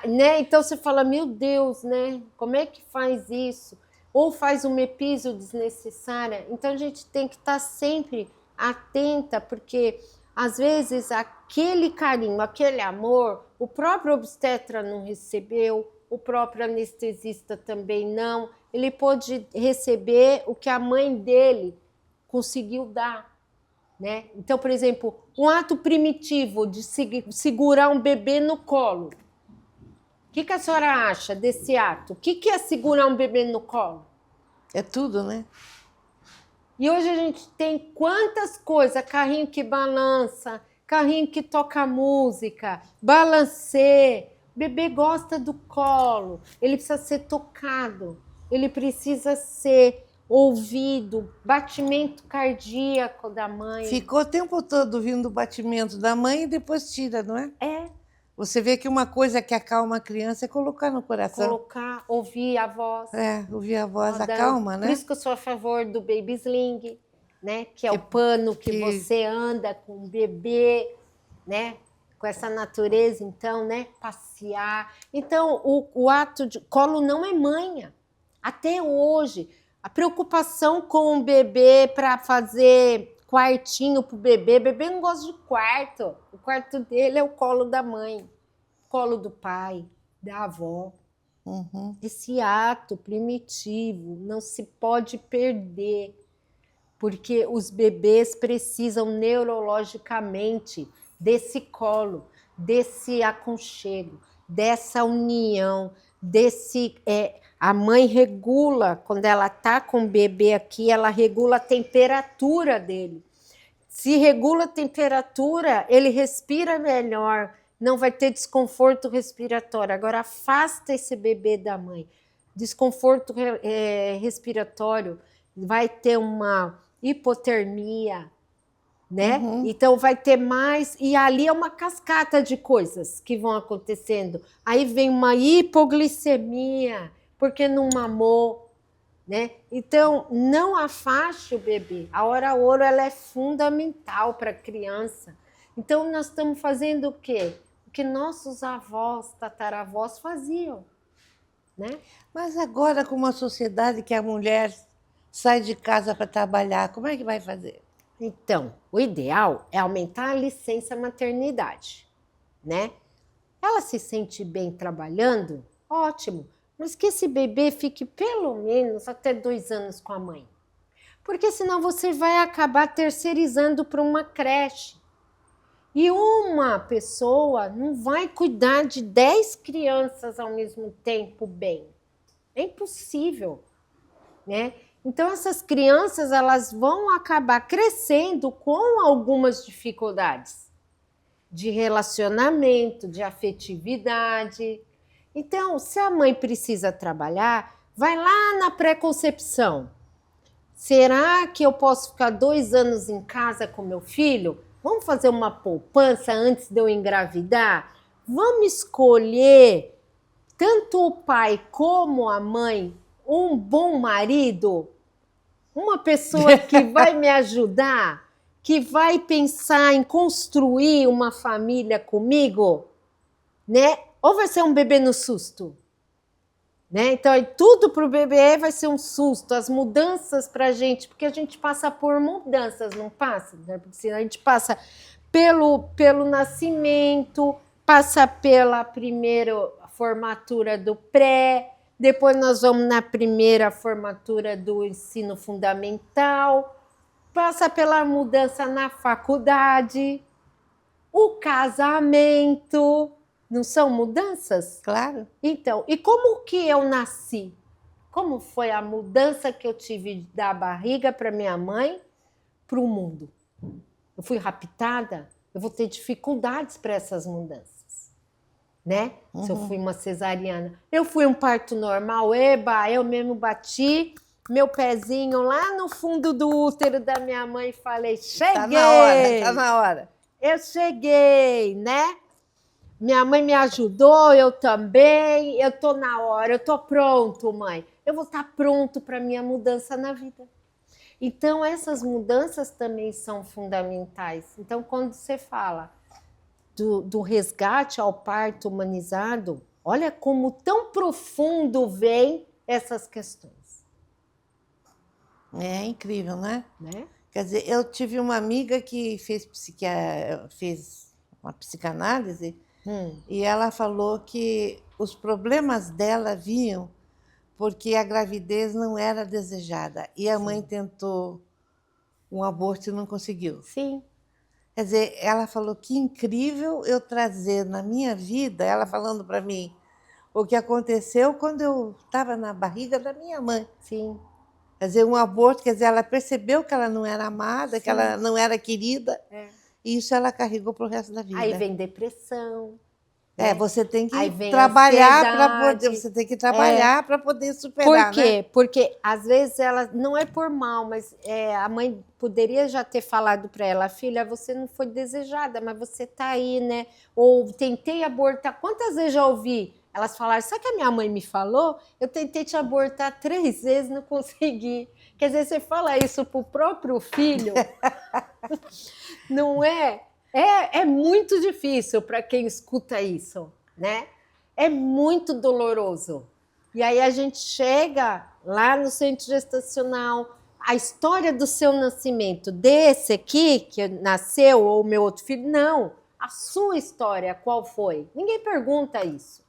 Speaker 2: Né? Então você fala, meu Deus, né? Como é que faz isso? Ou faz uma epísio desnecessária. Então a gente tem que estar sempre atenta, porque às vezes aquele carinho, aquele amor, o próprio obstetra não recebeu, o próprio anestesista também não. Ele pode receber o que a mãe dele conseguiu dar. né? Então, por exemplo, um ato primitivo de segurar um bebê no colo. O que a senhora acha desse ato? O que é segurar um bebê no colo?
Speaker 1: É tudo, né?
Speaker 2: E hoje a gente tem quantas coisas, carrinho que balança, carrinho que toca música, balancê. O bebê gosta do colo, ele precisa ser tocado, ele precisa ser ouvido, batimento cardíaco da mãe.
Speaker 1: Ficou o tempo todo ouvindo o batimento da mãe e depois tira, não é?
Speaker 2: É.
Speaker 1: Você vê que uma coisa que acalma a criança é colocar no coração.
Speaker 2: Colocar, ouvir a voz.
Speaker 1: É, ouvir a voz acalma, né?
Speaker 2: Por isso que eu sou a favor do baby sling, né? Que é o pano que você anda com o bebê, né? Com essa natureza, então, né? Passear. Então, o ato de colo não é manha. Até hoje, a preocupação com o bebê para fazer quartinho para o bebê não gosta de quarto. O quarto dele é o colo da mãe, colo do pai, da avó.
Speaker 1: Uhum.
Speaker 2: Esse ato primitivo não se pode perder, porque os bebês precisam neurologicamente desse colo, desse aconchego, dessa união, a mãe regula, quando ela está com o bebê aqui, ela regula a temperatura dele. Se regula a temperatura, ele respira melhor, não vai ter desconforto respiratório. Agora, afasta esse bebê da mãe. Desconforto respiratório, vai ter uma hipotermia, né?
Speaker 1: Uhum.
Speaker 2: Então, vai ter mais... E ali é uma cascata de coisas que vão acontecendo. Aí vem uma hipoglicemia, porque não mamou, né? Então, não afaste o bebê. A hora ouro ela é fundamental para a criança. Então, nós estamos fazendo o quê? O que nossos avós, tataravós faziam, né?
Speaker 1: Mas agora, com uma sociedade que a mulher sai de casa para trabalhar, como é que vai fazer?
Speaker 2: Então, o ideal é aumentar a licença maternidade, né? Ela se sente bem trabalhando? Ótimo. Mas que esse bebê fique pelo menos até 2 anos com a mãe. Porque senão você vai acabar terceirizando para uma creche. E uma pessoa não vai cuidar de 10 crianças ao mesmo tempo bem. É impossível, né? Então essas crianças elas vão acabar crescendo com algumas dificuldades de relacionamento, de afetividade. Então, se a mãe precisa trabalhar, vai lá na pré-concepção. Será que eu posso ficar 2 anos em casa com meu filho? Vamos fazer uma poupança antes de eu engravidar? Vamos escolher, tanto o pai como a mãe, um bom marido? Uma pessoa que vai me ajudar? Que vai pensar em construir uma família comigo? Né? Ou vai ser um bebê no susto? Né? Então, tudo para o bebê vai ser um susto, as mudanças para a gente, porque a gente passa por mudanças, não passa? Né? Porque a gente passa pelo nascimento, passa pela primeira formatura do pré, depois nós vamos na primeira formatura do ensino fundamental, passa pela mudança na faculdade, o casamento. Não são mudanças?
Speaker 1: Claro.
Speaker 2: Então, e como que eu nasci? Como foi a mudança que eu tive da barriga para minha mãe para o mundo? Eu fui raptada? Eu vou ter dificuldades para essas mudanças, né?
Speaker 1: Uhum.
Speaker 2: Se eu fui uma cesariana. Eu fui um parto normal, eba, eu mesmo bati meu pezinho lá no fundo do útero da minha mãe e falei, cheguei!
Speaker 1: Tá na hora, tá na hora.
Speaker 2: Eu cheguei, né? Minha mãe me ajudou, eu também. Eu tô na hora, eu tô pronto, mãe. Eu vou estar pronto para minha mudança na vida. Então, essas mudanças também são fundamentais. Então, quando você fala do resgate ao parto humanizado, olha como tão profundo vem essas questões.
Speaker 1: É incrível, né? Quer dizer, eu tive uma amiga que fez uma psicanálise. E ela falou que os problemas dela vinham porque a gravidez não era desejada. E a mãe tentou um aborto e não conseguiu.
Speaker 2: Sim.
Speaker 1: Quer dizer, ela falou que incrível eu trazer na minha vida, ela falando para mim o que aconteceu quando eu estava na barriga da minha mãe.
Speaker 2: Sim.
Speaker 1: Quer dizer, um aborto, quer dizer, ela percebeu que ela não era amada, que
Speaker 2: Sim.
Speaker 1: ela não era querida,
Speaker 2: É.
Speaker 1: e isso ela carregou para o resto da vida.
Speaker 2: Aí vem depressão.
Speaker 1: É,
Speaker 2: né?
Speaker 1: você tem
Speaker 2: Aí
Speaker 1: que
Speaker 2: vem
Speaker 1: trabalhar para poder,
Speaker 2: ansiedade.
Speaker 1: você tem que trabalhar para poder
Speaker 2: Por
Speaker 1: superar, né?
Speaker 2: quê? Porque às vezes ela não é por mal, mas a mãe poderia já ter falado para ela, filha, você não foi desejada, mas você tá aí, né? Ou tentei abortar. Quantas vezes já ouvi? Elas falaram, sabe o que a minha mãe me falou? Eu tentei te abortar 3 vezes, não consegui. Quer dizer, você fala isso pro próprio filho, não é? É muito difícil para quem escuta isso, né? É muito doloroso. E aí a gente chega lá no centro gestacional, a história do seu nascimento, desse aqui que nasceu, ou meu outro filho, não. A sua história, qual foi? Ninguém pergunta isso.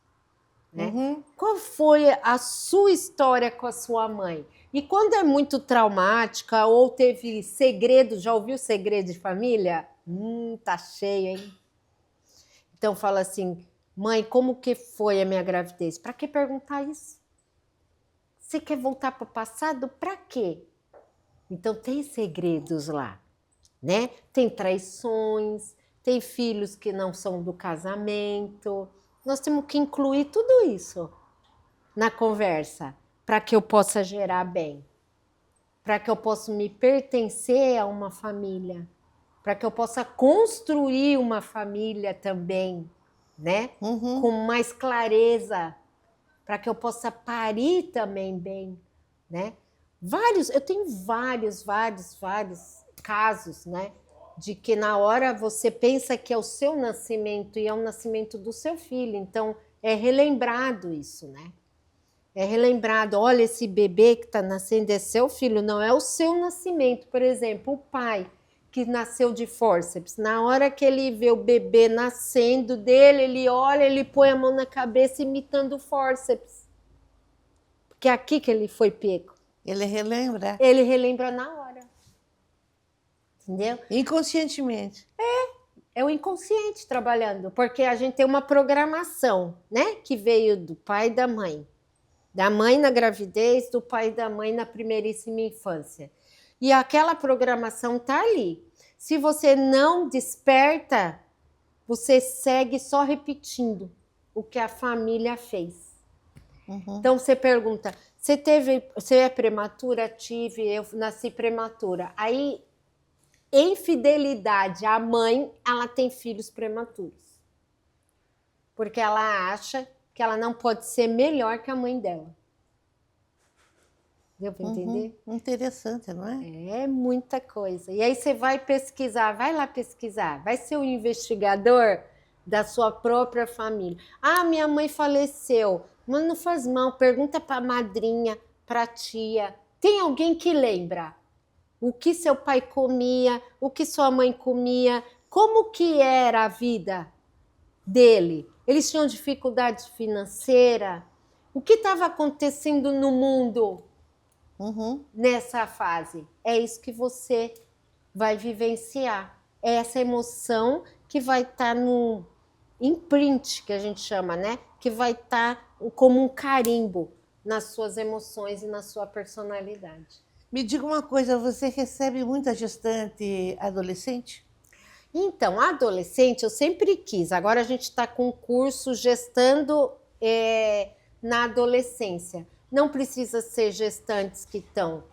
Speaker 2: Né?
Speaker 1: Uhum.
Speaker 2: Qual foi a sua história com a sua mãe? E quando é muito traumática ou teve segredo, já ouviu segredo de família? Tá cheio, hein? Então fala assim, mãe, como que foi a minha gravidez? Para que perguntar isso? Você quer voltar para o passado? Para quê? Então tem segredos lá, né? Tem traições, tem filhos que não são do casamento. Nós temos que incluir tudo isso na conversa para que eu possa gerar bem, para que eu possa me pertencer a uma família, para que eu possa construir uma família também, né?
Speaker 1: Uhum.
Speaker 2: Com mais clareza, para que eu possa parir também bem, né? Eu tenho vários casos, né? De que na hora você pensa que é o seu nascimento e é o nascimento do seu filho, então é relembrado isso, né? É relembrado, olha, esse bebê que está nascendo é seu filho, não é o seu nascimento. Por exemplo, o pai que nasceu de fórceps, na hora que ele vê o bebê nascendo dele, ele olha, ele põe a mão na cabeça imitando o fórceps. Porque é aqui que ele foi pego.
Speaker 1: Ele relembra?
Speaker 2: Ele relembra na hora. Entendeu?
Speaker 1: Inconscientemente.
Speaker 2: É o inconsciente trabalhando, porque a gente tem uma programação, né? Que veio do pai e da mãe. Da mãe na gravidez, do pai e da mãe na primeiríssima infância. E aquela programação está ali. Se você não desperta, você segue só repetindo o que a família fez.
Speaker 1: Uhum.
Speaker 2: Então você pergunta, você é prematura? Tive, eu nasci prematura. Aí, em fidelidade à mãe, ela tem filhos prematuros. Porque ela acha que ela não pode ser melhor que a mãe dela. Deu para entender?
Speaker 1: Interessante, não é?
Speaker 2: É muita coisa. E aí você vai pesquisar, vai lá pesquisar, vai ser o investigador da sua própria família. Ah, minha mãe faleceu. Mas não faz mal, pergunta para a madrinha, para a tia. Tem alguém que lembra o que seu pai comia, o que sua mãe comia, como que era a vida dele? Eles tinham dificuldade financeira? O que estava acontecendo no mundo nessa fase? É isso que você vai vivenciar. É essa emoção que vai estar no imprint, que a gente chama, né? Que vai estar como um carimbo nas suas emoções e na sua personalidade.
Speaker 1: Me diga uma coisa, você recebe muita gestante adolescente?
Speaker 2: Então, adolescente eu sempre quis. Agora a gente está com um curso gestando na adolescência. Não precisa ser gestantes que estão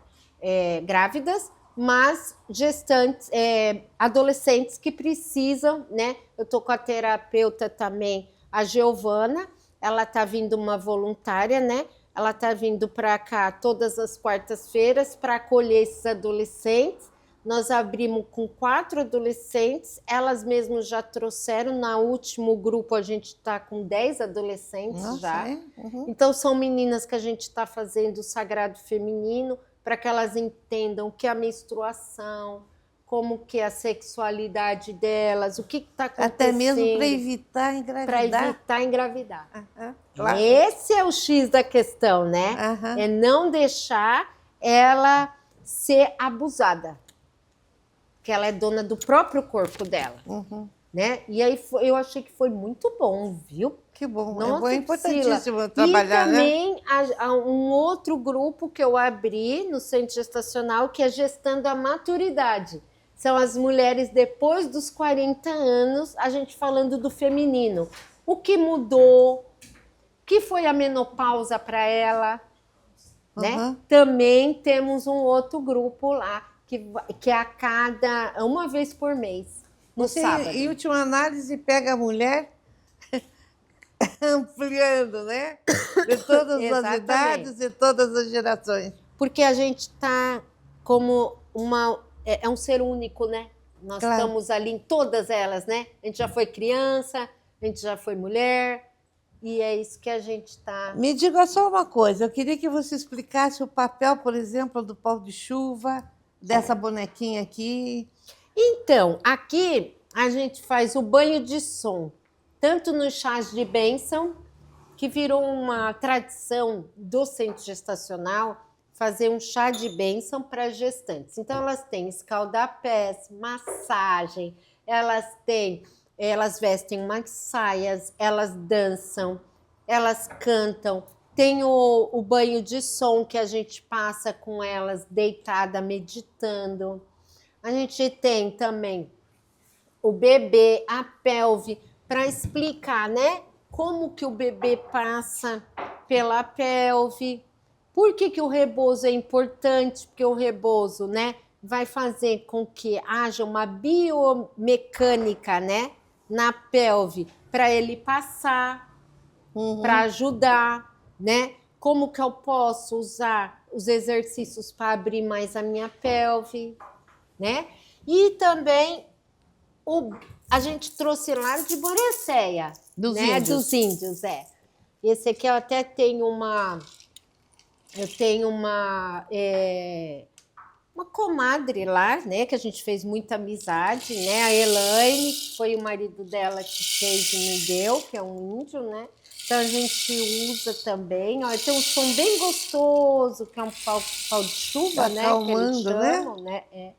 Speaker 2: grávidas, mas gestantes, adolescentes que precisam, né? Eu estou com a terapeuta também, a Giovana, ela está vindo uma voluntária, né? Ela está vindo para cá todas as quartas-feiras para acolher esses adolescentes. Nós abrimos com 4 adolescentes, elas mesmas já trouxeram, no último grupo a gente está com 10 adolescentes. Nossa, já. É? Então são meninas que a gente está fazendo o sagrado feminino para que elas entendam o que é a menstruação, como que é a sexualidade delas, o que está acontecendo.
Speaker 1: Até mesmo para evitar engravidar.
Speaker 2: Para evitar engravidar. Claro. Esse é o X da questão, né? É não deixar ela ser abusada. que ela é dona do próprio corpo dela, né? E aí eu achei que foi muito bom, viu?
Speaker 1: Que bom,
Speaker 2: Nossa,
Speaker 1: é importantíssimo
Speaker 2: Priscila.
Speaker 1: trabalhar,
Speaker 2: E
Speaker 1: né?
Speaker 2: também um outro grupo que eu abri no centro gestacional, que é Gestando a Maturidade. São as mulheres depois dos 40 anos, a gente falando do feminino. O que mudou, o que foi a menopausa para ela, né? Também temos um outro grupo lá, que é a cada, uma vez por mês, no
Speaker 1: Você,
Speaker 2: sábado.
Speaker 1: em última análise, pega a mulher ampliando, né? De todas as
Speaker 2: Exatamente.
Speaker 1: idades e todas as gerações.
Speaker 2: Porque a gente está como é um ser único, né? Nós
Speaker 1: Claro.
Speaker 2: estamos ali em todas elas, né? A gente já foi criança, a gente já foi mulher, e é isso que a gente está...
Speaker 1: Me diga só uma coisa, eu queria que você explicasse o papel, por exemplo, do pau de chuva, dessa bonequinha aqui.
Speaker 2: Então, aqui a gente faz o banho de som, tanto nos chás de bênção, que virou uma tradição do centro gestacional, fazer um chá de bênção para gestantes. Então, elas têm escaldapés, massagem, elas vestem umas saias, elas dançam, elas cantam. Tem o banho de som que a gente passa com elas deitada, meditando. A gente tem também o bebê, a pelve, para explicar, né? Como que o bebê passa pela pelve. Por que o rebozo é importante? Porque o rebozo, né, vai fazer com que haja uma biomecânica, né, na pelve, para ele passar, para ajudar, né? Como que eu posso usar os exercícios para abrir mais a minha pelve, né? E também a gente trouxe lá de Borecéia,
Speaker 1: Dos
Speaker 2: né?
Speaker 1: índios.
Speaker 2: Dos índios, é. Esse aqui eu até tenho uma comadre lá, né? Que a gente fez muita amizade, né? A Elaine, que foi o marido dela que fez e me deu, que é um índio, né? Então a gente usa também. Ó, tem um som bem gostoso, que é um pau de chuva, né? Que eles
Speaker 1: Acalmando,
Speaker 2: chamam, né? É.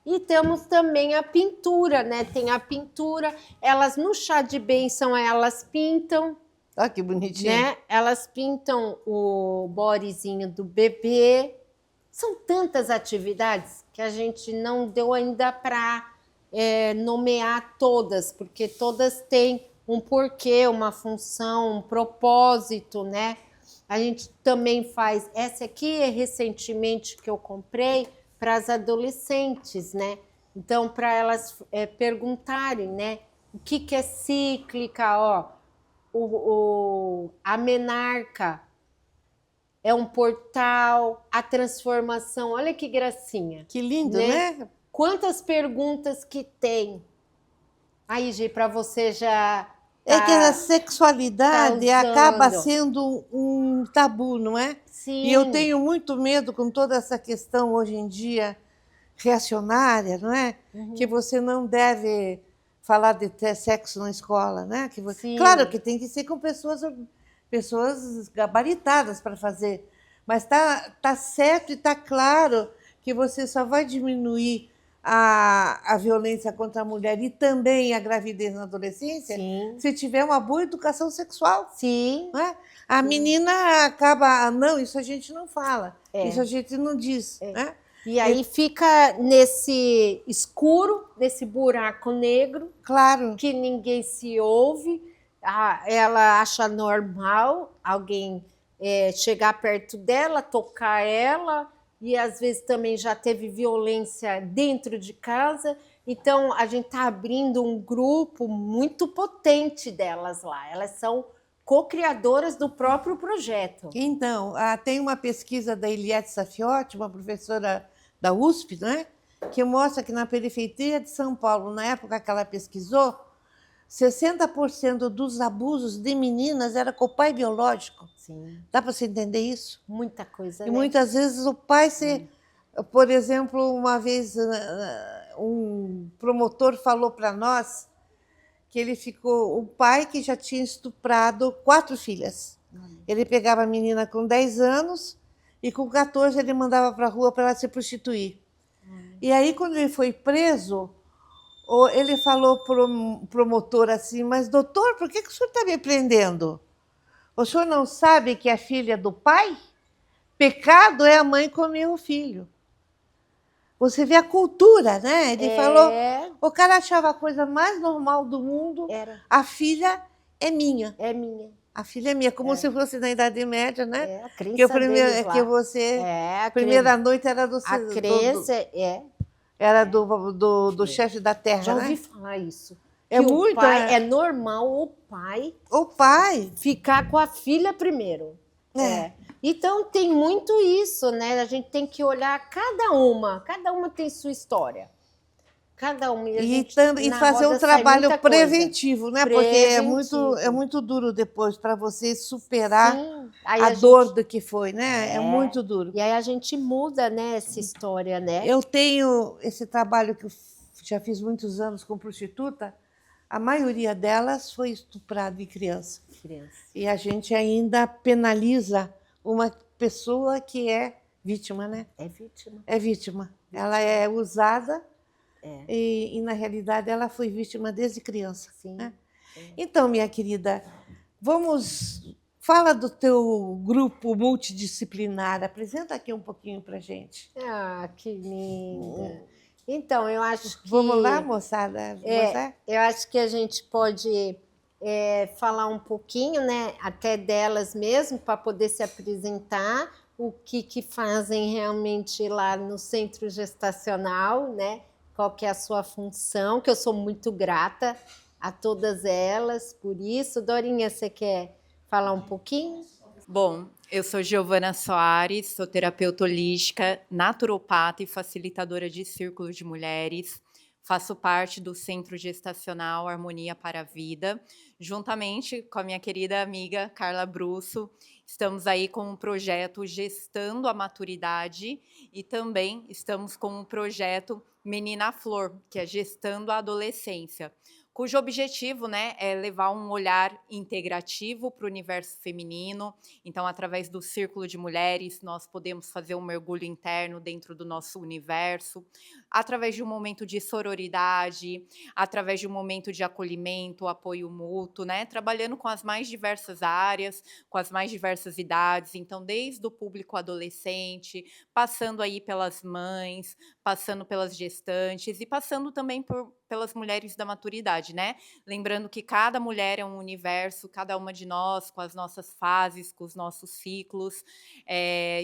Speaker 2: E temos também a pintura, né? Tem a pintura, elas no chá de bênção, elas pintam,
Speaker 1: Olha que bonitinho.
Speaker 2: né? Elas pintam o bodezinho do bebê. São tantas atividades que a gente não deu ainda para nomear todas, porque todas têm um porquê, uma função, um propósito, né? A gente também faz... Essa aqui é recentemente que eu comprei para as adolescentes, né? Então, para elas perguntarem, né? O que é cíclica, ó. A menarca é um portal, a transformação, olha que gracinha.
Speaker 1: Que lindo, né?
Speaker 2: Quantas perguntas que tem. Aí, Gi, para você já...
Speaker 1: É que a sexualidade
Speaker 2: tá
Speaker 1: acaba
Speaker 2: usando.
Speaker 1: sendo um tabu, não é?
Speaker 2: Sim.
Speaker 1: E eu tenho muito medo com toda essa questão hoje em dia reacionária, não é? Que você não deve falar de ter sexo na escola, né? Que você...
Speaker 2: Sim.
Speaker 1: Claro que tem que ser com pessoas gabaritadas para fazer, mas tá certo e tá claro que você só vai diminuir a violência contra a mulher e também a gravidez na adolescência,
Speaker 2: Sim.
Speaker 1: se tiver uma boa educação sexual.
Speaker 2: Sim.
Speaker 1: Não é? A menina acaba, não, isso a gente não fala, isso a
Speaker 2: É.
Speaker 1: gente não diz. Né?
Speaker 2: E aí fica nesse escuro, nesse buraco negro,
Speaker 1: Claro.
Speaker 2: que ninguém se ouve. Ela acha normal alguém chegar perto dela, tocar ela, e às vezes também já teve violência dentro de casa. Então, a gente está abrindo um grupo muito potente delas lá. Elas são co-criadoras do próprio projeto.
Speaker 1: Então, tem uma pesquisa da Eliette Safiotti, uma professora da USP, né, que mostra que na periferia de São Paulo, na época que ela pesquisou, 60% dos abusos de meninas era com o pai biológico.
Speaker 2: Sim.
Speaker 1: Dá para você entender isso?
Speaker 2: Muita coisa,
Speaker 1: E
Speaker 2: né?
Speaker 1: muitas vezes o pai Por exemplo, uma vez um promotor falou para nós que o pai que já tinha estuprado 4 filhas. Ele pegava a menina com 10 anos e com 14 ele mandava para a rua para ela se prostituir. E aí, quando ele foi preso, ele falou para o promotor assim, mas doutor, por que o senhor está me prendendo? O senhor não sabe que é filha do pai? Pecado é a mãe comer o filho. Você vê a cultura, né? Ele falou, o cara achava a coisa mais normal do mundo, a filha é minha.
Speaker 2: É minha.
Speaker 1: A filha é minha, como se fosse na Idade Média, né?
Speaker 2: A crença
Speaker 1: Que o primeiro,
Speaker 2: deles lá.
Speaker 1: que você,
Speaker 2: a
Speaker 1: primeira noite era
Speaker 2: a crença
Speaker 1: era do chefe da terra,
Speaker 2: já
Speaker 1: né?
Speaker 2: ouvi falar isso.
Speaker 1: É
Speaker 2: que
Speaker 1: muito,
Speaker 2: o pai, é normal
Speaker 1: o pai
Speaker 2: ficar com a filha primeiro. Então tem muito isso, né? A gente tem que olhar cada uma tem sua história. Cada uma.
Speaker 1: E fazer um trabalho preventivo, né? Preventivo. Porque é muito duro depois para você superar a dor do que foi, né? É muito duro.
Speaker 2: E aí a gente muda, né, essa história, né?
Speaker 1: Eu tenho esse trabalho que eu já fiz muitos anos com prostituta, a maioria delas foi estuprada em criança. E a gente ainda penaliza uma pessoa que é vítima, né?
Speaker 2: É vítima.
Speaker 1: É vítima. Ela é usada e, na realidade, ela foi vítima desde criança.
Speaker 2: Sim.
Speaker 1: Né? Então, minha querida, fala do teu grupo multidisciplinar. Apresenta aqui um pouquinho para a gente.
Speaker 2: Ah, que linda. Então, eu acho que...
Speaker 1: Vamos lá, moçada?
Speaker 2: Eu acho que a gente pode falar um pouquinho, né, até delas mesmo, para poder se apresentar, o que fazem realmente lá no centro gestacional, né? Qual que é a sua função, que eu sou muito grata a todas elas por isso. Dorinha, você quer falar um pouquinho?
Speaker 3: Bom, eu sou Giovana Soares, sou terapeuta holística, naturopata e facilitadora de círculos de mulheres. Faço parte do Centro Gestacional Harmonia para a Vida, juntamente com a minha querida amiga Carla Brusso. Estamos aí com um projeto Gestando a Maturidade e também estamos com um projeto Menina Flor, que é Gestando a Adolescência, cujo objetivo, né, é levar um olhar integrativo para o universo feminino. Então, através do Círculo de Mulheres, nós podemos fazer um mergulho interno dentro do nosso universo, através de um momento de sororidade, através de um momento de acolhimento, apoio mútuo, né, trabalhando com as mais diversas áreas, com as mais diversas idades. Então, desde o público adolescente, passando aí pelas mães, passando pelas gestantes e passando também pelas mulheres da maturidade, né? Lembrando que cada mulher é um universo, cada uma de nós, com as nossas fases, com os nossos ciclos.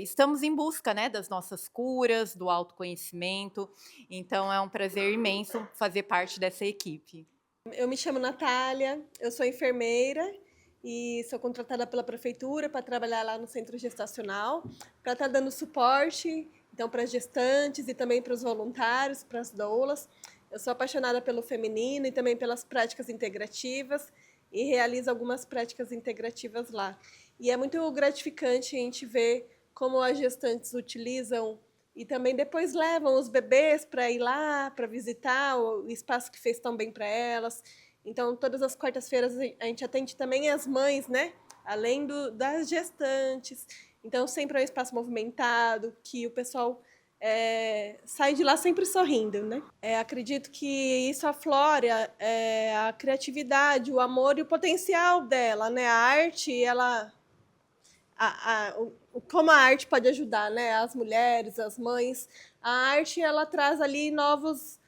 Speaker 3: Estamos em busca, né, das nossas curas, do autoconhecimento. Então, é um prazer imenso fazer parte dessa equipe.
Speaker 4: Eu me chamo Natália, eu sou enfermeira e sou contratada pela prefeitura para trabalhar lá no centro gestacional, para estar dando suporte, então, para as gestantes e também para os voluntários, para as doulas. Eu sou apaixonada pelo feminino e também pelas práticas integrativas e realizo algumas práticas integrativas lá. E é muito gratificante a gente ver como as gestantes utilizam e também depois levam os bebês para ir lá, para visitar o espaço que fez tão bem para elas. Então, todas as quartas-feiras a gente atende também as mães, né? Além das gestantes. Então, sempre é um espaço movimentado, que o pessoal sai de lá sempre sorrindo, né? Acredito que isso aflora a criatividade, o amor e o potencial dela, né? A arte, ela... como a arte pode ajudar, né? As mulheres, as mães. A arte, ela traz ali novos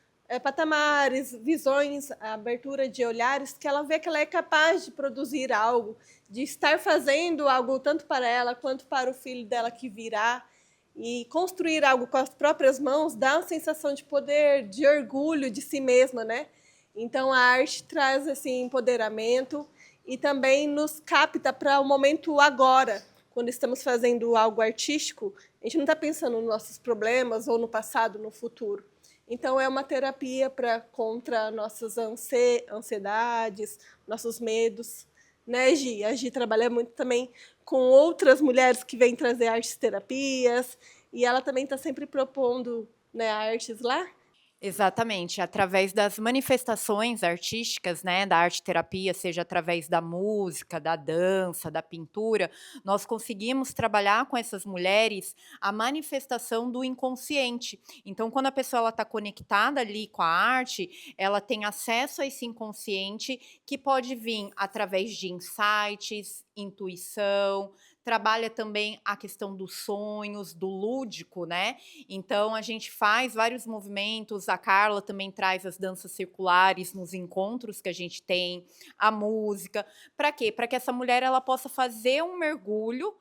Speaker 4: patamares, visões, a abertura de olhares, que ela vê que ela é capaz de produzir algo, de estar fazendo algo tanto para ela quanto para o filho dela que virá. E construir algo com as próprias mãos dá uma sensação de poder, de orgulho de si mesma, né? Então, a arte traz esse empoderamento e também nos capta para o momento agora. Quando estamos fazendo algo artístico, a gente não está pensando nos nossos problemas ou no passado, no futuro. Então, é uma terapia contra nossas ansiedades, nossos medos. Né, Gi? A Gi trabalha muito também com outras mulheres que vêm trazer artes terapias, e ela também está sempre propondo, né, artes lá.
Speaker 3: Exatamente, através das manifestações artísticas, né, da arte-terapia, seja através da música, da dança, da pintura, nós conseguimos trabalhar com essas mulheres a manifestação do inconsciente. Então, quando a pessoa ela está conectada ali com a arte, ela tem acesso a esse inconsciente que pode vir através de insights, intuição, trabalha também a questão dos sonhos, do lúdico, né? Então a gente faz vários movimentos, a Carla também traz as danças circulares nos encontros que a gente tem, a música. Para quê? Para que essa mulher ela possa fazer um mergulho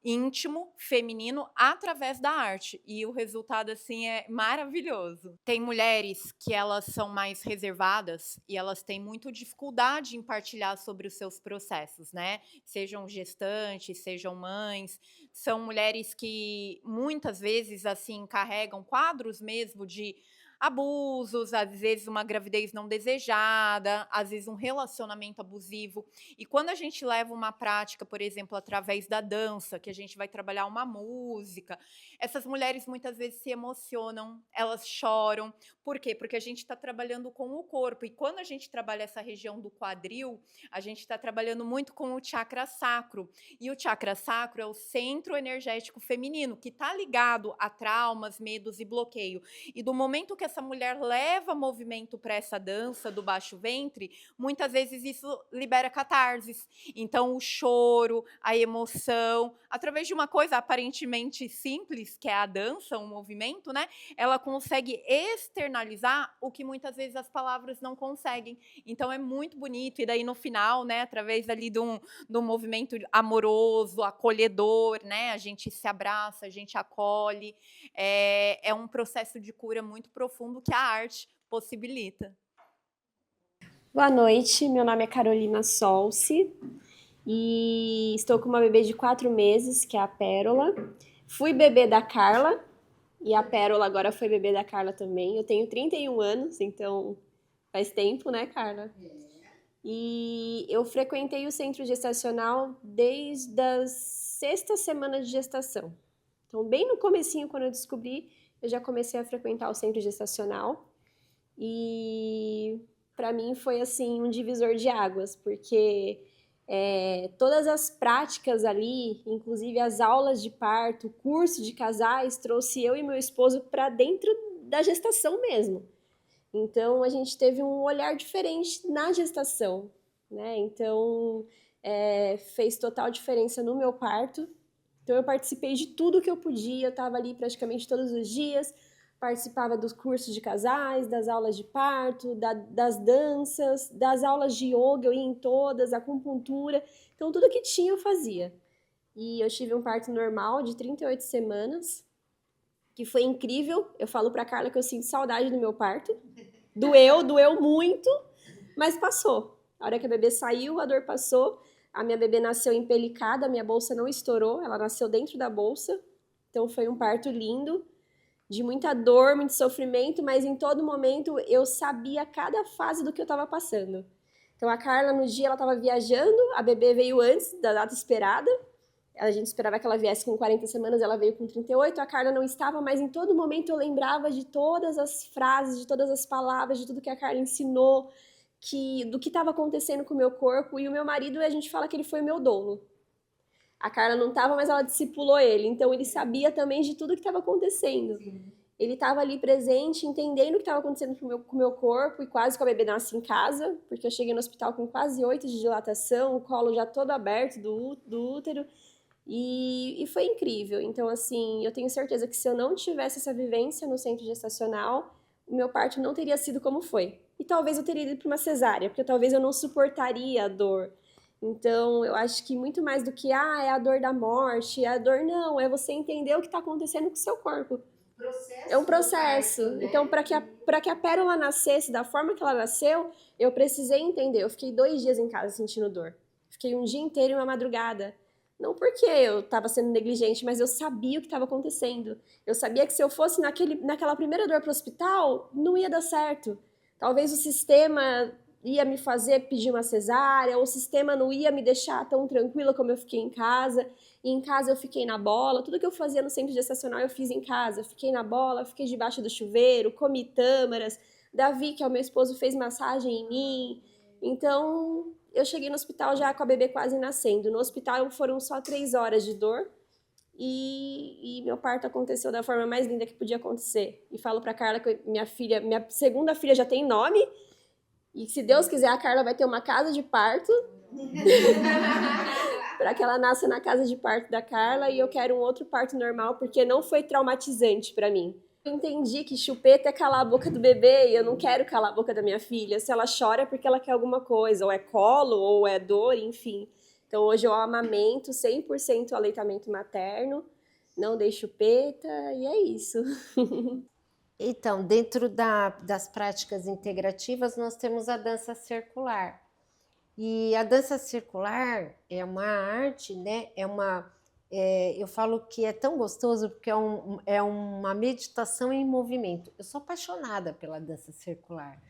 Speaker 3: íntimo, feminino, através da arte. E o resultado, assim, é maravilhoso. Tem mulheres que elas são mais reservadas e elas têm muito dificuldade em partilhar sobre os seus processos, né? Sejam gestantes, sejam mães. São mulheres que muitas vezes, assim, carregam quadros mesmo de abusos, às vezes uma gravidez não desejada, às vezes um relacionamento abusivo. E quando a gente leva uma prática, por exemplo, através da dança, que a gente vai trabalhar uma música, essas mulheres muitas vezes se emocionam, elas choram. Por quê? Porque a gente está trabalhando com o corpo. E quando a gente trabalha essa região do quadril, a gente está trabalhando muito com o chakra sacro. E o chakra sacro é o centro energético feminino, que está ligado a traumas, medos e bloqueio. E do momento que essa mulher leva movimento para essa dança do baixo ventre, muitas vezes isso libera catarses. Então, o choro, a emoção, através de uma coisa aparentemente simples, que é a dança, um movimento, né? Ela consegue externalizar o que muitas vezes as palavras não conseguem. Então, é muito bonito. E daí, no final, né, através ali de um movimento amoroso, acolhedor, né? A gente se abraça, a gente acolhe. É um processo de cura muito profundo que a arte possibilita.
Speaker 5: Boa noite, meu nome é Carolina Solci e estou com uma bebê de 4 meses, que é a Pérola. Fui bebê da Carla e a Pérola agora foi bebê da Carla também. Eu tenho 31 anos, então faz tempo, né, Carla? E eu frequentei o centro gestacional desde a 6ª semana de gestação. Então, bem no comecinho, quando eu descobri, eu já comecei a frequentar o centro gestacional. E para mim foi assim um divisor de águas, porque todas as práticas ali, inclusive as aulas de parto, o curso de casais, trouxe eu e meu esposo para dentro da gestação mesmo. Então a gente teve um olhar diferente na gestação, né? Então fez total diferença no meu parto. Então eu participei de tudo que eu podia, eu estava ali praticamente todos os dias, participava dos cursos de casais, das aulas de parto, das danças, das aulas de yoga, eu ia em todas, acupuntura, então tudo que tinha eu fazia. E eu tive um parto normal de 38 semanas, que foi incrível. Eu falo pra Carla que eu sinto saudade do meu parto. Doeu muito, mas passou. A hora que a bebê saiu, a dor passou. A minha bebê nasceu empelicada, a minha bolsa não estourou, ela nasceu dentro da bolsa. Então foi um parto lindo, de muita dor, muito sofrimento, mas em todo momento eu sabia cada fase do que eu estava passando. Então a Carla, no dia, ela estava viajando, a bebê veio antes da data esperada, a gente esperava que ela viesse com 40 semanas, ela veio com 38, a Carla não estava, mas em todo momento eu lembrava de todas as frases, de todas as palavras, de tudo que a Carla ensinou, do que estava acontecendo com o meu corpo. E o meu marido, a gente fala que ele foi o meu dono. A Carla não estava, mas ela discipulou ele, então ele sabia também de tudo que estava acontecendo. Sim. Ele estava ali presente, entendendo o que estava acontecendo com o meu corpo, e quase que a bebê nasce em casa, porque eu cheguei no hospital com quase 8 de dilatação, o colo já todo aberto do útero, e foi incrível. Então, assim, eu tenho certeza que se eu não tivesse essa vivência no centro gestacional, o meu parto não teria sido como foi. E talvez eu teria ido para uma cesárea, porque talvez eu não suportaria a dor. Então, eu acho que muito mais do que, é a dor da morte, é a dor, não, é você entender o que está acontecendo com o seu corpo. É um processo. Parto, né? Então, para que a Pérola nascesse da forma que ela nasceu, eu precisei entender. Eu fiquei 2 dias em casa sentindo dor. Fiquei um dia inteiro e uma madrugada. Não porque eu estava sendo negligente, mas eu sabia o que estava acontecendo. Eu sabia que se eu fosse naquela primeira dor para o hospital, não ia dar certo. Talvez o sistema ia me fazer pedir uma cesárea, o sistema não ia me deixar tão tranquila como eu fiquei em casa. E em casa eu fiquei na bola, tudo que eu fazia no centro gestacional eu fiz em casa. Fiquei na bola, fiquei debaixo do chuveiro, comi tâmaras. Davi, que é o meu esposo, fez massagem em mim. Então, eu cheguei no hospital já com a bebê quase nascendo. No hospital foram só 3 horas de dor. E meu parto aconteceu da forma mais linda que podia acontecer. E falo pra Carla que minha segunda filha já tem nome. E se Deus quiser, a Carla vai ter uma casa de parto. Para que ela nasça na casa de parto da Carla. E eu quero um outro parto normal, porque não foi traumatizante para mim. Eu entendi que chupeta é calar a boca do bebê. E eu não quero calar a boca da minha filha. Se ela chora é porque ela quer alguma coisa. Ou é colo, ou é dor, enfim. Então hoje eu amamento 100% aleitamento materno. Não dei chupeta. E é isso.
Speaker 2: Então, dentro das práticas integrativas, nós temos a dança circular. E a dança circular é uma arte, né? Eu falo que é tão gostoso porque é uma meditação em movimento. Eu sou apaixonada pela dança circular.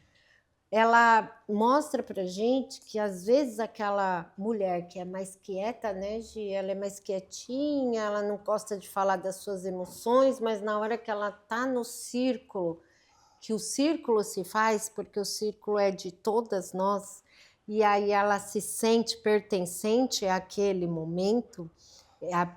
Speaker 2: Ela mostra pra gente que às vezes aquela mulher que é mais quieta, né, Gi? Ela é mais quietinha, ela não gosta de falar das suas emoções, mas na hora que ela tá no círculo, que o círculo se faz, porque o círculo é de todas nós, e aí ela se sente pertencente àquele momento,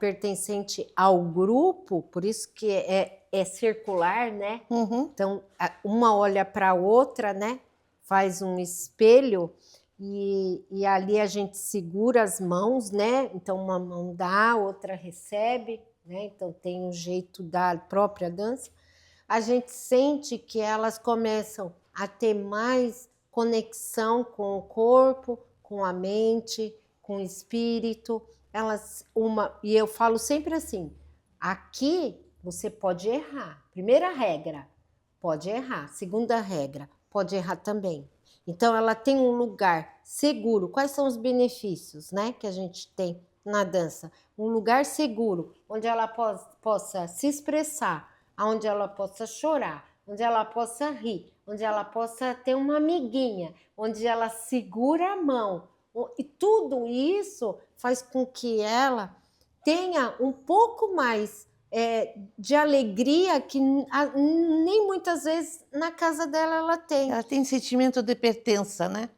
Speaker 2: pertencente ao grupo, por isso que é circular, né?
Speaker 1: Uhum.
Speaker 2: Então, uma olha para a outra, né? Faz um espelho e ali a gente segura as mãos, né? Então uma mão dá, outra recebe, né? Então tem um jeito da própria dança. A gente sente que elas começam a ter mais conexão com o corpo, com a mente, com o espírito. E eu falo sempre assim: aqui você pode errar. Primeira regra, pode errar. Segunda regra, pode errar também. Então, ela tem um lugar seguro. Quais são os benefícios, né, que a gente tem na dança? Um lugar seguro, onde ela possa se expressar, onde ela possa chorar, onde ela possa rir, onde ela possa ter uma amiguinha, onde ela segura a mão. E tudo isso faz com que ela tenha um pouco mais de alegria que nem muitas vezes na casa dela ela tem.
Speaker 1: Ela tem sentimento de pertença, né?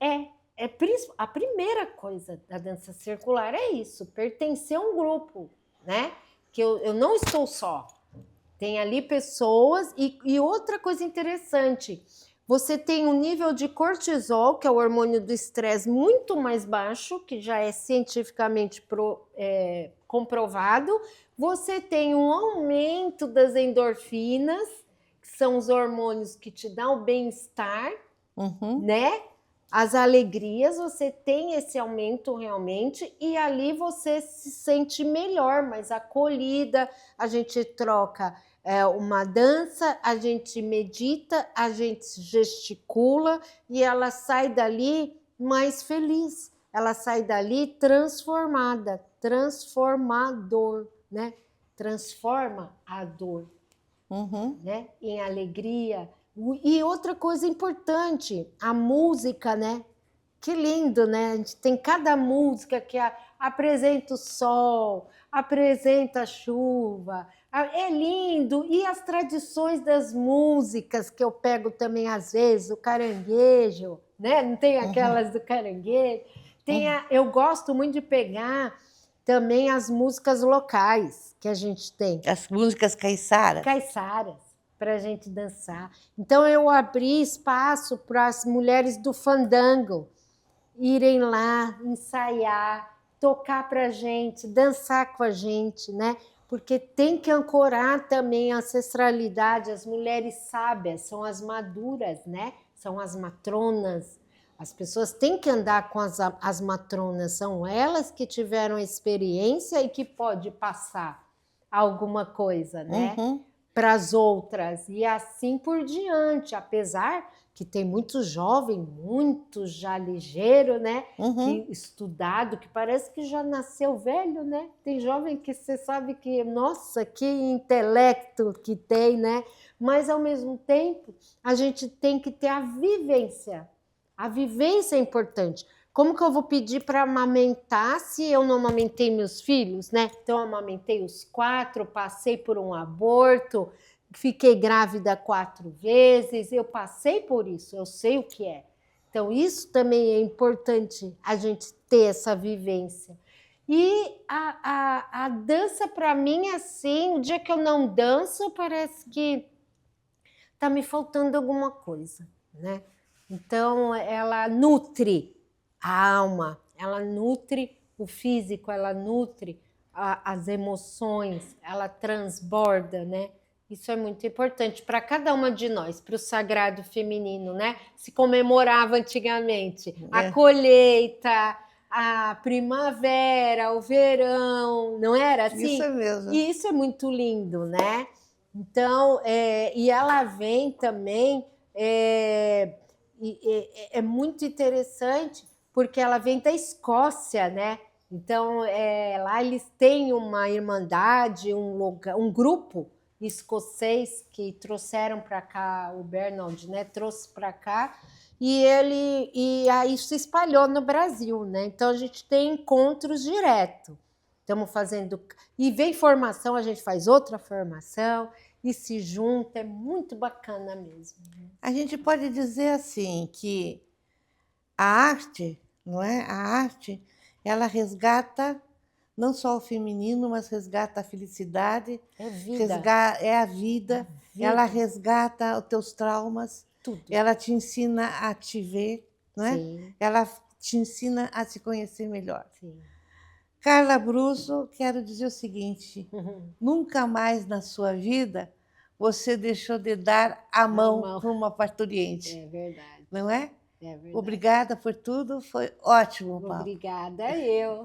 Speaker 2: A primeira coisa da dança circular é isso, pertencer a um grupo, né? Que eu não estou só. Tem ali pessoas e outra coisa interessante, você tem um nível de cortisol, que é o hormônio do estresse, muito mais baixo, que já é cientificamente comprovado. Você tem um aumento das endorfinas, que são os hormônios que te dão o bem-estar, né? As alegrias, você tem esse aumento realmente, e ali você se sente melhor, mais acolhida. A gente troca uma dança, a gente medita, a gente gesticula e ela sai dali mais feliz. Ela sai dali transformada, transformador, né? Transforma a dor, né? Em alegria. E outra coisa importante, a música, né? Que lindo, né? A gente tem cada música que apresenta o sol, apresenta a chuva. É lindo. E as tradições das músicas que eu pego também às vezes, o caranguejo, né? Não tem aquelas do caranguejo? Eu gosto muito de pegar também as músicas locais que a gente tem.
Speaker 1: As músicas caiçaras.
Speaker 2: Caiçaras, para a gente dançar. Então, eu abri espaço para as mulheres do fandango irem lá, ensaiar, tocar para a gente, dançar com a gente, né? Porque tem que ancorar também a ancestralidade. As mulheres sábias são as maduras, né? São as matronas. As pessoas têm que andar com as matronas, são elas que tiveram experiência e que pode passar alguma coisa, né? Para as outras, e assim por diante, apesar que tem muito jovem, muito já ligeiro, né? Que, estudado, que parece que já nasceu velho, né? Tem jovem que você sabe que, nossa, que intelecto que tem, né? Mas, ao mesmo tempo, a gente tem que ter a vivência A vivência é importante. Como que eu vou pedir para amamentar se eu não amamentei meus filhos, né? Então, eu amamentei os 4, passei por um aborto, fiquei grávida 4 vezes, eu passei por isso, eu sei o que é. Então, isso também é importante a gente ter essa vivência. E a dança, para mim, é assim, o dia que eu não danço, parece que está me faltando alguma coisa, né? Então, ela nutre a alma, ela nutre o físico, ela nutre as emoções, ela transborda, né? Isso é muito importante para cada uma de nós, para o sagrado feminino, né? Se comemorava antigamente a colheita, a primavera, o verão, não era assim?
Speaker 1: Isso é mesmo.
Speaker 2: E isso é muito lindo, né? Então, e ela vem também, é muito interessante, porque ela vem da Escócia, né? Então, lá eles têm uma irmandade, um grupo escocês que trouxeram para cá, o Bernard, né? Trouxe para cá, e aí se espalhou no Brasil, né? Então, a gente tem encontros direto. Estamos fazendo... E vem formação, a gente faz outra formação e se junta, é muito bacana mesmo.
Speaker 1: A gente pode dizer assim que a arte, não é? A arte, ela resgata não só o feminino, mas resgata a felicidade,
Speaker 2: É vida.
Speaker 1: é a vida, ela resgata os teus traumas,
Speaker 2: Tudo.
Speaker 1: ela te ensina a te ver, não é?
Speaker 2: Sim.
Speaker 1: Ela te ensina a se conhecer melhor.
Speaker 2: Sim.
Speaker 1: Carla Brusso, quero dizer o seguinte, nunca mais na sua vida você deixou de dar a mão para uma parturiente.
Speaker 2: É verdade.
Speaker 1: Não é?
Speaker 2: É verdade.
Speaker 1: Obrigada por tudo, foi ótimo o papo.
Speaker 2: Obrigada eu.